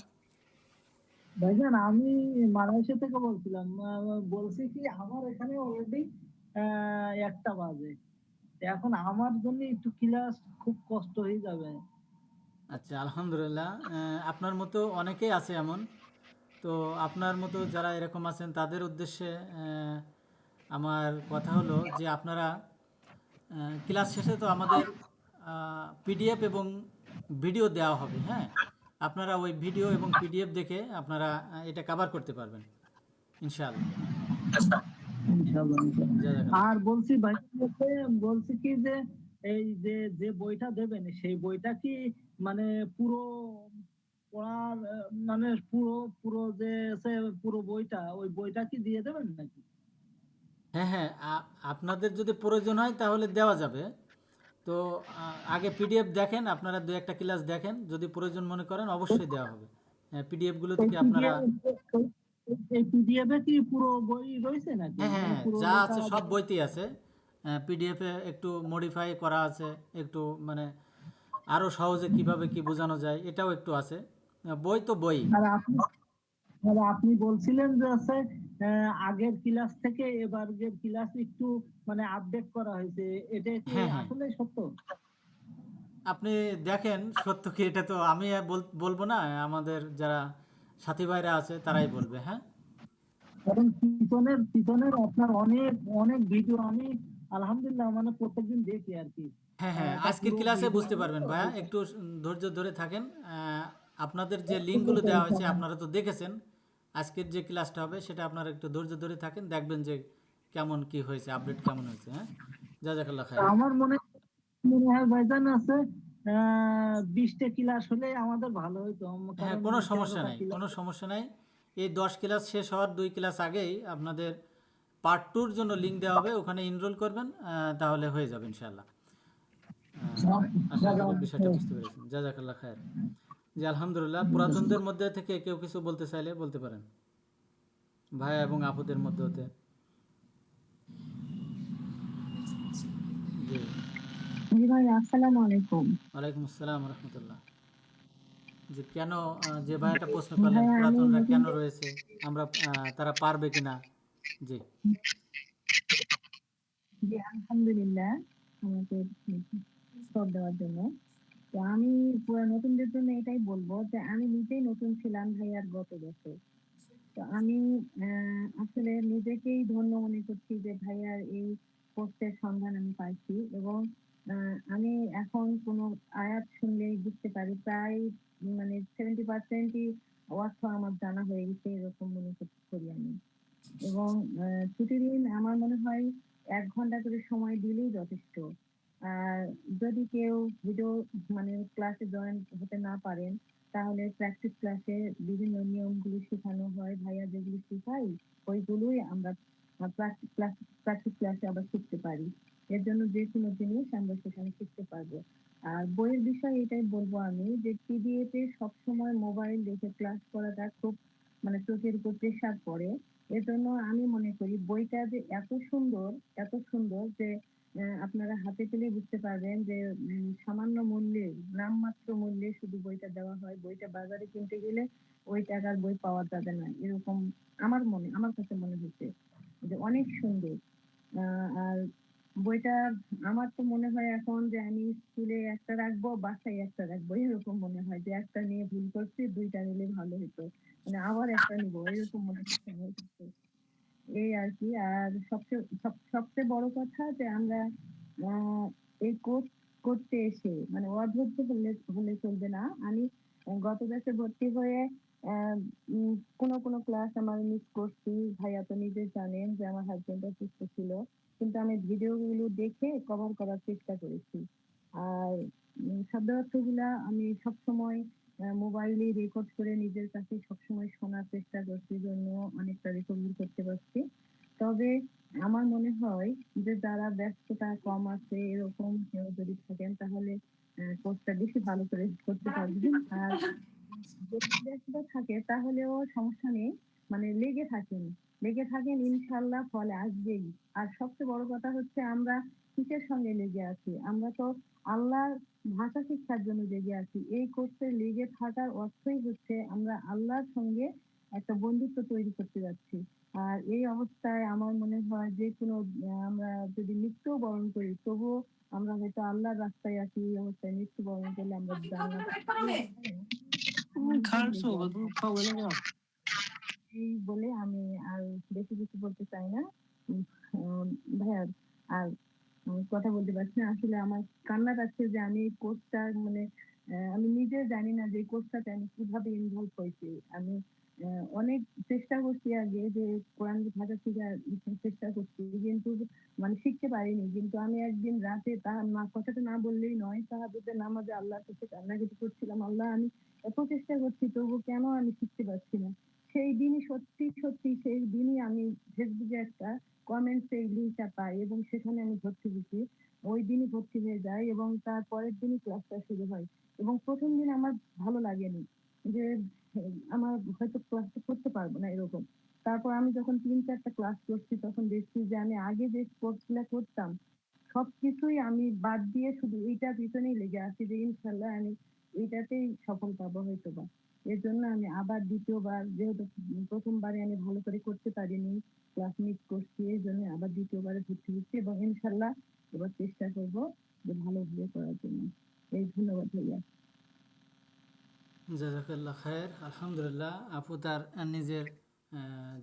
ভাইজান, আমি মালয়েশিয়া থেকে বলছিলাম। বলছি কি, আমার এখানে অলরেডি 1টা বাজে। এখন আমার জন্য একটু ক্লাস খুব কষ্ট হয়ে যাবে। আচ্ছা আলহামদুলিল্লাহ, আপনার মতো অনেকেই আছে এমন। তো আপনার মতো যারা এরকম আছেন তাদের উদ্দেশ্যে আমার কথা হলো যে আপনারা ক্লাস শেষে তো আমাদের পিডিএফ এবং ভিডিও দেওয়া হবে, হ্যাঁ, আপনারা ওই ভিডিও এবং পিডিএফ দেখে আপনারা এটা কভার করতে পারবেন ইনশাআল্লাহ। ইনশাআল্লাহ। আর বলছি ভাই, বলছি কি যে এই যে বইটা দেবেন সেই বইটা কি মানে পুরো পড়ার মানে পুরো যে আছে পুরো বইটা, ওই বইটা কি দিয়ে দেবেন নাকি? হ্যাঁ হ্যাঁ, আপনাদের যদি প্রয়োজন হয় তাহলে দেওয়া যাবে। তো আগে পিডিএফ দেখেন, আপনারা 2-1টা ক্লাস দেখেন, যদি প্রয়োজন মনে করেন অবশ্যই দেওয়া হবে। পিডিএফগুলো থেকে আপনারা, এই পিডিএফ এ কি পুরো বই রয়েছে নাকি? হ্যাঁ হ্যাঁ, পুরো যা আছে সব বইতেই আছে। পিডিএফে একটু মডিফাই করা আছে, একটু মানে আরও সহজে কিভাবে কি বোঝানো যায় এটাও একটু আছে। বই তো বই। আর আপনি বলছিলেন যে আছে আগের ক্লাস থেকে এবারের ক্লাস একটু মানে আপডেট করা হয়েছে, এটা কি আসলে সত্য? আপনি দেখেন সত্য কি, এটা তো আমি বলবো না, আমাদের যারা সাথী ভাইরা আছে তারাই বলবে। হ্যাঁ, কারণ পিছনের আপনার অনেক অনেক ভিডিও আমি আলহামদুলিল্লাহ মানে প্রত্যেকদিন দেখি আর কি। হ্যাঁ হ্যাঁ, আজকের ক্লাসে বুঝতে পারবেন ভাইয়া, একটু ধৈর্য ধরে থাকেন। আপনাদের যে লিঙ্কগুলো দেওয়া হয়েছে আপনারা তো দেখেছেন, আজকের যে ক্লাসটা হবে সেটা আপনারা একটু ধৈর্য ধরে থাকেন, দেখবেন যে কেমন কি হয়েছে, আপডেট কেমন হয়েছে। হ্যাঁ, জাযাকাল্লাহ খাইর। আমার মনে হয় ভাইজান আছে 20টা ক্লাস হলে আমাদের ভালো হতো। হ্যাঁ, কোনো সমস্যা নাই, কোনো সমস্যা নাই। এই 10 ক্লাস শেষ হওয়ার 2 ক্লাস আগেই আপনাদের পার্ট 2-র জন্য লিঙ্ক দেওয়া হবে, ওখানে এনরোল করবেন, তাহলে হয়ে যাবে ইনশাআল্লাহ। আশা করি বিষয়টা বুঝতে পেরেছেন। জাযাকাল্লাহ খাইর। জি আলহামদুলিল্লাহ। পুরাতনদের মধ্যে থেকে কেউ কিছু বলতে চাইলে বলতে পারেন, ভাই এবং আপুদের মধ্যে হতে। জি ভাই, আসসালামু আলাইকুম। ওয়ালাইকুম আসসালাম রহমতুল্লাহ। যে কেন, যে ভাইয়াটা প্রশ্ন করলেন পুরাতনরা কেন রয়েছে, আমরা তারা পারবে কিনা। জি জি আলহামদুলিল্লাহ, আমাকে উত্তর দেওয়ার জন্য। তো আমি নতুনদের জন্য এটাই বলবো যে আমি নিজেই নতুন ছিলাম ভাইয়ার গত বছর। তো আমি আসলে নিজেকেই ধন্য মনে করছি যে ভাইয়ার এই পোস্টের সন্ধান আমি পাইছি এবং আমি এখন কোনো আয়াত শুনলেই বুঝতে পারি প্রায় মানে 70%ই অর্থ আমার জানা হয়ে গেছে এরকম মনে করি আমি। এবং প্রতিদিন আমার মনে হয় ১ ঘন্টা করে সময় দিলেই যথেষ্ট। আর যদি কেউ ভিডিও মানে ক্লাসে জয়েন হতে না পারেন, তাহলে প্র্যাকটিস ক্লাসে বিভিন্ন নিয়মগুলো শেখানো হয়। ভাইয়া যেগুলো শেখায় ওইগুলোই আমরা প্র্যাকটিস ক্লাসে আবার শিখতে পারি। এর জন্য যেকোনো জিনিস আমরা সেখানে শিখতে পারবো। আর বইয়ের বিষয়ে এটাই বলবো আমি যে পিডিএফ এ সবসময় মোবাইল দেখে ক্লাস করাটা খুব মানে চোখের উপর প্রেশার পড়ে। এজন্য আমি মনে করি বইটা যে এত সুন্দর যে আপনারা হাতে পেলেই বুঝতে পারবেন যে সামান্য মূল্যে নামমাত্র মূল্যে শুধু বইটা দেওয়া হয়। বইটা বাজারে কিনতে গেলে ওই টাকার বই পাওয়া যাবে না। এরকম আমার কাছে মনে হচ্ছে যে অনেক সুন্দর। আর বইটা আমার তো মনে হয় এখন যে আমি স্কুলে একটা রাখবো, বাসায় একটা রাখবো। এরকম মনে হয় যে একটা নিয়ে ভুল করছি, ২ টা নিলে ভালো হতো। মানে আবার একটা নিবো এরকম মনে হচ্ছে আমার কাছে। এই আরকি। আর সবচেয়ে বড় কথা যে আমরা আ এই কোর্স করতে এসে মানে অধৈর্য হলে চলবে না। আমি গত ব্যাচে ভর্তি হয়ে আ কোন ক্লাস আমার মিস করছি। ভাইয়া তো নিজে জানেন যে আমার হাসব্যান্ড অসুস্থ ছিল। কিন্তু আমি ভিডিওগুলো দেখে কভার করার চেষ্টা করেছি। আর শব্দার্থগুলা আমি সবসময় মোবাইলে রেকর্ড করে নিজের কাছে সবসময় শোনার চেষ্টা করছি জন্য অনেকটা রিকভারি করতে পারছি। তবে আমার মনে হয় যে যারা ব্যস্ততা কম আছে এরকম কেউ যদি থাকেন তাহলে কোর্সটা বেশি ভালো করে করতে পারবেন। আর যদি ব্যস্ততা থাকে তাহলেও সমস্যা নেই। মানে লেগে থাকেন ইনশাআল্লাহ ফল আসবেই। আর সবচেয়ে বড় কথা হচ্ছে আমরা কিসের সঙ্গে লেগে আছি? আমরা তো আল্লাহর ভাষা শিক্ষার জন্য লেগে আছি। এই কোর্সে লেগে থাকার অর্থই হচ্ছে আমরা আল্লাহর সঙ্গে একটা বন্ধুত্ব তৈরি করতে যাচ্ছি। আর এই অবস্থায় আমার মনে হয় যেকোনো আমরা যদি মৃত্যুও বরণ করি তবুও আমরা হয়তো আল্লাহর রাস্তায় আছি। এই অবস্থায় মৃত্যুবরণ করলে আমরা এই বলে আমি আর বেশি কিছু বলতে চাই না। ভাইয়া আর কথা বলতে পারছি না। আসলে আমার কান্না পাচ্ছে যে আমি এই কোর্সটা মানে আমি নিজে জানি না যে এই কোর্সটাতে আমি কিভাবে ইনভলভ হয়েছি। আমি অনেক চেষ্টা করছি আগে যে কোরআন ভাষা শেখার চেষ্টা করছি কিন্তু মানে শিখতে পারিনি। কিন্তু আমি একদিন রাতে কথাটা না বললেই নয়। তাহাজ্জুদের নামাজে আল্লাহর কাছে কান্নাকাটি করছিলাম। আল্লাহ আমি এত চেষ্টা করছি তবু কেন আমি শিখতে পারছি না? সেই দিনই সেই দিনই আমি ফেসবুকে একটা কমেন্টস এই লিঙ্কটা পাই এবং সেখানে আমি ভর্তি হয়েছি। ওই দিনই ভর্তি হয়ে যাই এবং তার পরের দিনই ক্লাসটা শুরু হয়। এবং ১ম দিন আমার ভালো লাগেনি। যে আমার হয়তো ক্লাসটা করতে পারবো না এরকম। তারপর আমি যখন ৩-৪ টা ক্লাস করছি তখন দেখছি যে আমি আগে যে কোর্স গুলা করতাম সবকিছুই আমি বাদ দিয়ে শুধু এইটার পিছনেই লেগে আছি যে ইনশাআল্লাহ আমি এইটাতেই সফল পাবো হয়তোবা। এর জন্য আমি আবার ২য় বার যেহেতু ১ম বারে আমি ভালো করে করতে পারিনি, ক্লাস মিস করছি এজন্য আবার ২য় বারে ভর্তি হচ্ছি এবং ইনশাআল্লাহ এবার চেষ্টা করব যে ভালোভাবে করার জন্য। ধন্যবাদ ভাইয়া। জাজাকাল্লাহ খায়ের। আলহামদুলিল্লাহ আপু তার নিজের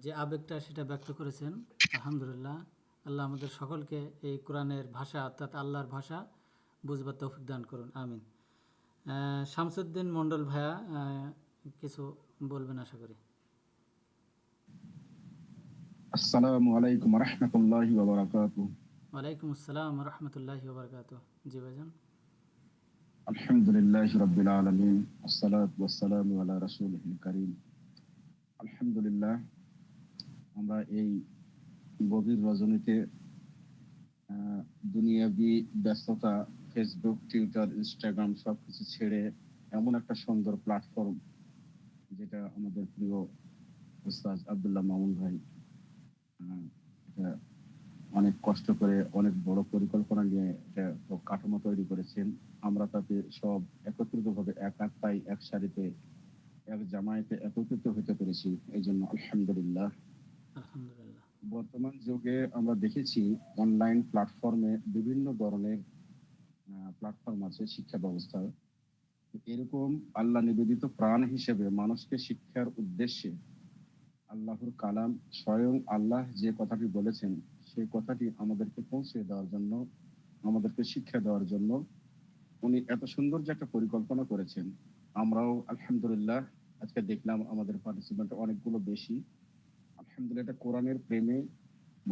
যে আবেগটা সেটা ব্যক্ত করেছেন। আলহামদুলিল্লাহ। আল্লাহ আমাদের সকলকে এই কোরআনের ভাষা অর্থাৎ আল্লাহর ভাষা বুঝবার তৌফিক দান করুন, আমিন। শামসুদ্দিন মন্ডল ভাইয়া কিছু বলবেন আশা করি। আসসালামু আলাইকুম ওয়া রাহমাতুল্লাহি ওয়া বারাকাতুহু। ওয়ালাইকুম আসসালাম ওয়া রাহমাতুল্লাহি ওয়া বারাকাতুহু। জি ভাইজান। আলহামদুলিল্লাহি রাব্বিল আলামিন ওয়াসসালাতু ওয়াসসালামু আলা রাসূলিল কারীম। আলহামদুলিল্লাহ আমরা এই গভীর রজনীতে দুনিয়াবি ব্যস্ততা, ফেসবুক, টুইটার, ইনস্টাগ্রাম সবকিছু ছেড়ে এমন একটা সুন্দর প্ল্যাটফর্ম যেটা আমাদের প্রিয় উস্তাদ আব্দুল্লাহ মামুন ভাই এটা অনেক কষ্ট করে অনেক বড় পরিকল্পনা নিয়ে এটা কাঠামো তৈরি করেছেন। আমরা তাতে সব একত্রিতভাবে এক আত্মায় এক সারিতে এক জামায়াতে একত্রিত হতে পেরেছি। এই জন্য আলহামদুলিল্লাহ। বর্তমান যুগে আমরা দেখেছি অনলাইন প্ল্যাটফর্মে বিভিন্ন ধরনের প্ল্যাটফর্ম আছে শিক্ষা ব্যবস্থার। এরকম আল্লাহ নিবেদিত প্রাণ হিসেবে মানুষকে শিক্ষার উদ্দেশ্যে আল্লাহর কালাম স্বয়ং আল্লাহ যে কথাটি বলেছেন সেই কথাটি আমাদেরকে পৌঁছে দেওয়ার জন্য, আমাদেরকে শিক্ষা দেওয়ার জন্য উনি এত সুন্দর যে একটা পরিকল্পনা করেছেন। আমরাও আলহামদুলিল্লাহ আজকে দেখলাম আমাদের পার্টিসিপেন্ট অনেকগুলো বেশি। আলহামদুলিল্লাহ, এটা কোরআনের প্রেমে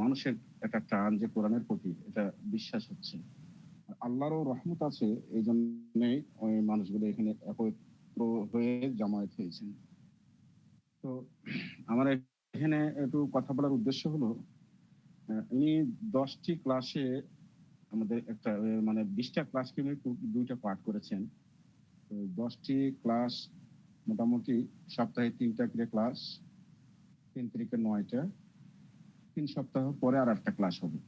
মানুষের একটা টান যে কোরআনের প্রতি এটা বিশ্বাস হচ্ছে। আর আল্লাহরও রহমত আছে, এই জন্যই ওই মানুষগুলো এখানে একত্র হয়ে জামায়াত হয়েছেন। তো আমার এখানে একটু কথা বলার উদ্দেশ্য হলো, উনি 10টি ক্লাসে আমাদের একটা মানে 20টা ক্লাসকে উনি দুইটা পার্ট করেছেন। তো 10টি ক্লাস মোটামুটি সপ্তাহে 3টা করে ক্লাস, 3 তারিখে 9টা, 3 সপ্তাহ পরে আর একটা ক্লাস হবে।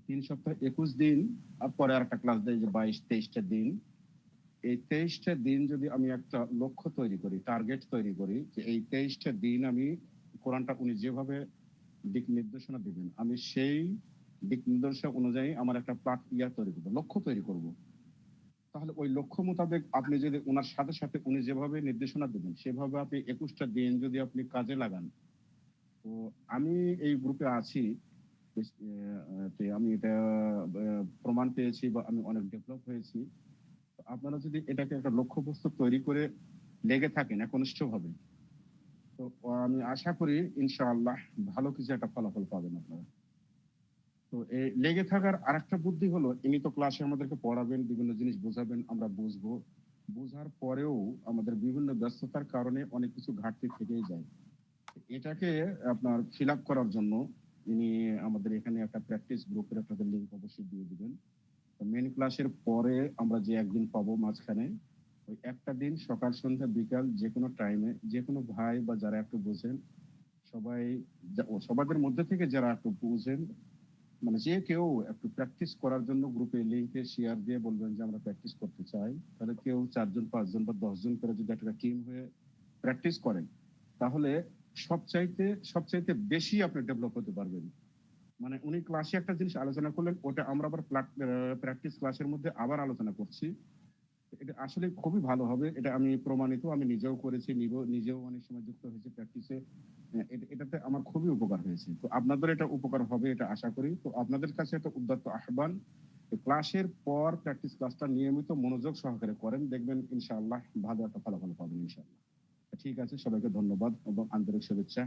3 সপ্তাহ 21 দিন, আর পরে আর একটা ক্লাস দেয় যে 22-23টা দিন। এই 23টা দিন যদি আমি একটা লক্ষ্য তৈরি করি, টার্গেট তৈরি করি যে এই 23টা দিন আমি কোরআনটা উনি যেভাবে দিক নির্দেশনা দিবেন, আমি সেই দিক নির্দেশনা অনুযায়ী আমার একটা তৈরি করবো, লক্ষ্য তৈরি করব। তাহলে ওই লক্ষ্য মোতাবেক আপনি যদি ওনার সাথে সাথে উনি যেভাবে নির্দেশনা দিবেন সেভাবে আপনি 21টা দিন যদি আপনি কাজে লাগান। তো আমি এই গ্রুপে আছি, আমি এটা প্রমাণ পেয়েছি বা আমি অনেক ডেভেলপ হয়েছি। আপনারা যদি এটাকে একটা লক্ষ্যবস্তু তৈরি করে লেগে থাকেন একনিষ্ঠভাবে, তো আমি আশা করি ইনশাআল্লাহ ভালো কিছু একটা ফলাফল পাবেন আপনারা। তো এই লেগে থাকার আরেকটা বুদ্ধি হলো, ইনি তো ক্লাসে আমাদেরকে পড়াবেন, বিভিন্ন জিনিস বোঝাবেন, আমরা বুঝবো। বোঝার পরেও আমাদের বিভিন্ন ব্যস্ততার কারণে অনেক কিছু ঘাটতি থেকেই যায়। এটাকে আপনার ফিল আপ করার জন্য ইনি আমাদের এখানে একটা প্র্যাকটিস গ্রুপের একটা লিংক অবশ্যই দিয়ে দিবেন। মেন ক্লাসের পরে আমরা যে একদিন পাবো মাঝখানে, ওই একটা দিন সকাল সন্ধ্যা বিকাল যে কোনো টাইমে যে কোনো ভাই বা যারা একটু বোঝেন সবাই, সবাদের মধ্যে থেকে যারা একটু বুঝেন, মানে যে কেউ একটু প্র্যাকটিস করার জন্য গ্রুপে লিংকে শেয়ার দিয়ে বলবেন যে আমরা প্র্যাকটিস করতে চাই। তাহলে কেউ 4 জন 5 জন বা 10 জন করে যদি একটা টিম হয়ে প্র্যাকটিস করেন, তাহলে সবচাইতে বেশি আপনি ডেভেলপ হতে পারবেন। মানে উনি ক্লাসে একটা জিনিস আলোচনা করলেন, ওটা আমরা আবার প্র্যাকটিস ক্লাসের মধ্যে আবার আলোচনা করছি। এটা আসলে খুবই ভালো হবে, এটা আমি প্রমাণিত, আমি নিজেও করেছি, নিজেও অনেক সময় যুক্ত হয়েছে প্র্যাকটিসে। এটাতে আমার খুবই উপকার হয়েছে। তো আপনাদের এটা উপকার হবে এটা আশা করি। তো আপনাদের কাছে একটা উদ্যত আহ্বান, ক্লাসের পর প্র্যাকটিস ক্লাসটা নিয়মিত মনোযোগ সহকারে করেন, দেখবেন ইনশাআল্লাহ ভালো একটা ফলাফল পাবেন ইনশাআল্লাহ। ঠিক আছে, সবাইকে ধন্যবাদ এবং আন্তরিক শুভেচ্ছা।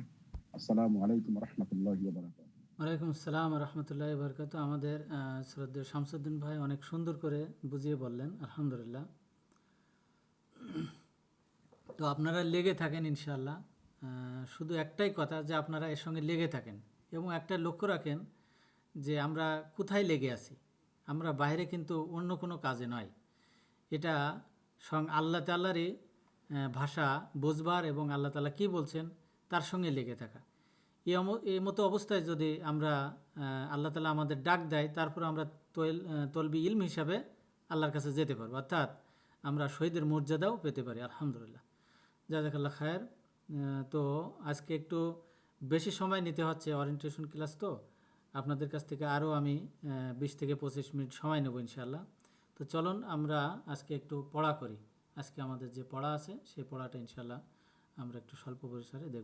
আসসালামু আলাইকুম রহমতুল্লাহি ওয়া বারাকাতুহু। ওয়ালাইকুম আসসালাম রহমতুল্লাহি বরকাত। আমাদের শ্রদ্ধেয় শামসুদ্দিন ভাই অনেক সুন্দর করে বুঝিয়ে বললেন, আলহামদুলিল্লাহ। তো আপনারা লেগে থাকেন ইনশাআল্লাহ। শুধু একটাই কথা যে আপনারা এর সঙ্গে লেগে থাকেন এবং একটা লক্ষ্য রাখেন যে আমরা কোথায় লেগে আছি। আমরা বাইরে কিন্তু অন্য কোনো কাজে নয়, এটা আল্লাহ তাআলারই ভাষা বুঝবার এবং আল্লাহ তাআলা কী বলছেন তার সঙ্গে লেগে থাকা। এই মতো অবস্থায় যদি আমরা আল্লাহ তাআলা আমাদের ডাক দেয়, তারপর আমরা তলবি ইলম হিসাবে আল্লাহর কাছে যেতে পারবো, অর্থাৎ আমরা শহীদের মর্যাদাও পেতে পারি আলহামদুলিল্লাহ। জাযাকাল্লাহ খায়ের। তো আজকে একটু বেশি সময় নিতে হচ্ছে, ওরিয়েন্টেশন ক্লাস তো আপনাদের কাছ থেকে আরও আমি 20 থেকে 25 মিনিট সময় নেব ইনশাআল্লাহ। তো চলুন আমরা আজকে একটু পড়া করি। আজকে আমাদের যে পড়া আছে সেই পড়াটা ইনশাআল্লাহ আমরা একটু স্বল্প পরিসরে দেখব।